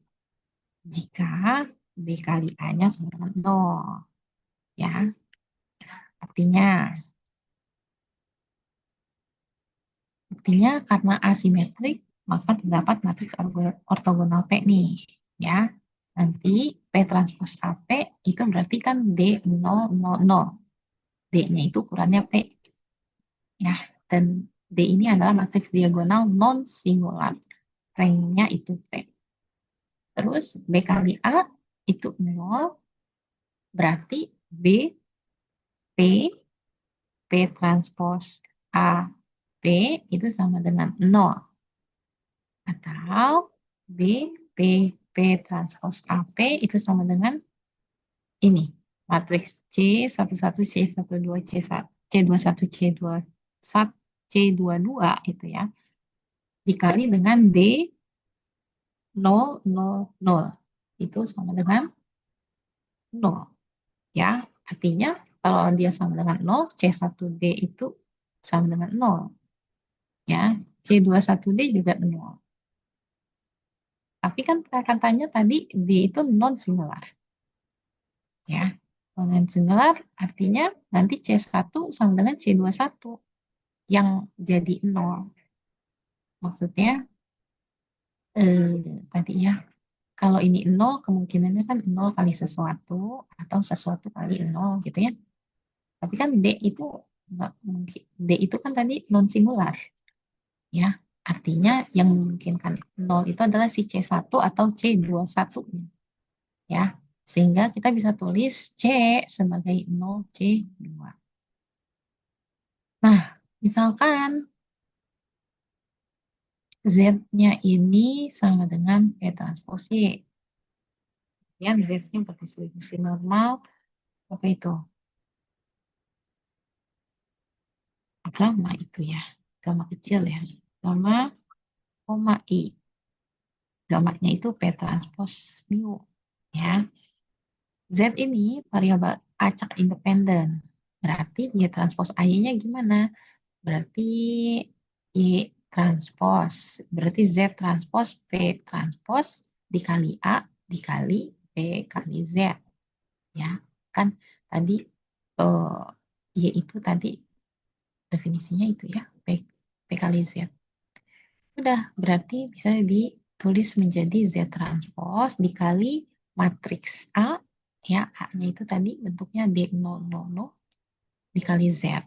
jika B kali A-nya sama dengan 0, ya. Artinya karena asimetrik, maka terdapat matriks ortogonal P nih, ya. Nanti P transpose AP itu berarti kan D000. D-nya itu ukurannya P, ya. Dan D ini adalah matriks diagonal non singular. Rank-nya itu P. Terus B kali A itu 0, berarti B, P, P transpose A, P itu sama dengan 0. Atau B, P, P transpose AP itu sama dengan ini. Matriks C11, C12, C21, C21, C22 itu ya. Dikali dengan D000. Itu sama dengan 0. Ya, artinya kalau dia sama dengan 0, C1D itu sama dengan 0. Ya, C21D juga 0. Tapi kan katanya tadi D itu non singular. Ya, non singular artinya nanti C1 sama dengan C21 yang jadi 0. Maksudnya tadi ya, kalau ini 0 kemungkinannya kan 0 kali sesuatu atau sesuatu kali 0 gitu ya. Tapi kan D itu nggak mungkin. D itu kan tadi non singular. Ya, artinya yang memungkinkan 0 itu adalah si C1 atau C21. Ya, sehingga kita bisa tulis C sebagai 0C2. Nah, misalkan Z-nya ini sama dengan P transpose Y. Kemudian Z-nya berdistribusi normal, apa itu? Gamma itu ya, gamma kecil ya. Gamma, koma I. Gamma-nya itu P transpose mu. Ya. Z ini variabel acak independen. Berarti Y transpose I-nya gimana? Berarti Y transpose. Berarti Z transpose P transpose dikali A dikali P kali Z. Ya, kan tadi Y itu tadi definisinya itu ya, P kali Z. Udah, berarti bisa ditulis menjadi Z transpose dikali matriks A, ya, A-nya itu tadi bentuknya D000 dikali Z.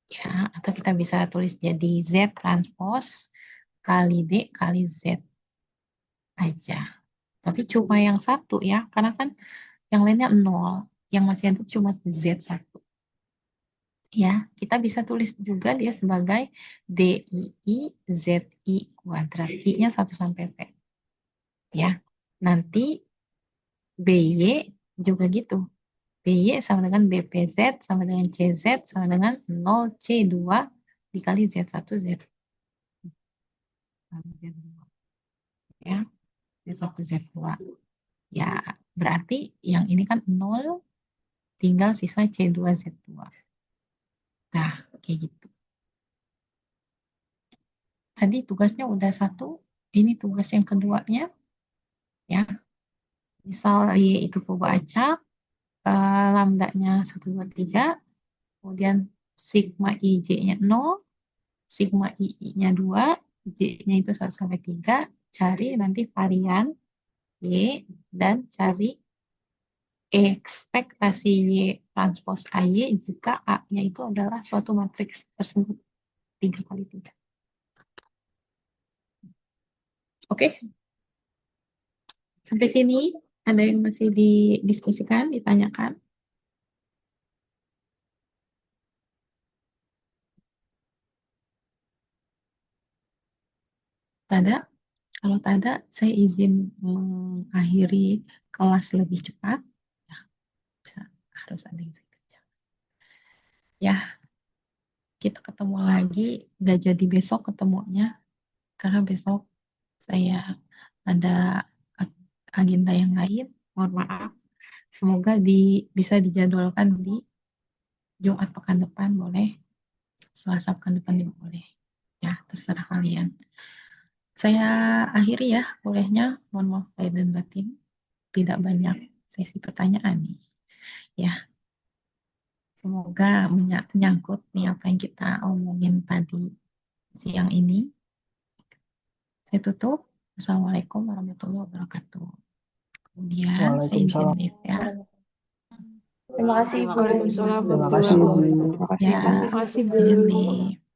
Ya, atau kita bisa tulis jadi Z transpose kali D kali Z aja. Tapi cuma yang satu ya, karena kan yang lainnya 0. Yang masih ada cuma Z1. Ya, kita bisa tulis juga dia sebagai DII ZI kuadrat. I-nya 1 sampai P. Ya, nanti BY juga gitu. BY sama dengan BPZ sama dengan CZ sama dengan 0C2 dikali Z1 Z2. Ya, Z1 Z2. Ya, berarti yang ini kan 0, tinggal sisa C2 Z2. Nah, kayak gitu. Tadi tugasnya udah satu, ini tugas yang keduanya. Ya, misal Y itu coba acak, lambdanya 1, 2, 3, kemudian sigma IJ-nya 0, sigma II-nya 2, J-nya itu 1 sampai 3, cari nanti varian Y, dan cari ekspektasi Y transpos AY jika A-nya itu adalah suatu matriks tersebut 3 kali 3. Oke, sampai sini ada yang masih didiskusikan, ditanyakan? Tada? Kalau tada, saya izin mengakhiri kelas lebih cepat. Ya, harus ada yang saya kerja. Ya, kita ketemu lagi. Gak jadi besok ketemunya, karena besok saya ada agenda yang lain. Mohon maaf. Semoga bisa dijadwalkan di Jumat pekan depan, boleh. Selasa pekan depan juga boleh. Ya, terserah kalian. Saya akhiri ya kuliahnya. Mohon maaf lahir dan batin. Tidak banyak sesi pertanyaan nih. Ya, semoga menyangkut nih apa yang kita omongin tadi siang ini. Saya tutup. Assalamualaikum warahmatullahi wabarakatuh. Kemudian saya izin Waalaikumsalam. live ya. Terima kasih, Bu. Waalaikumsalam Terima kasih, Bu. warahmatullahi wabarakatuh. Ya, Terima kasih, Bu. izin live.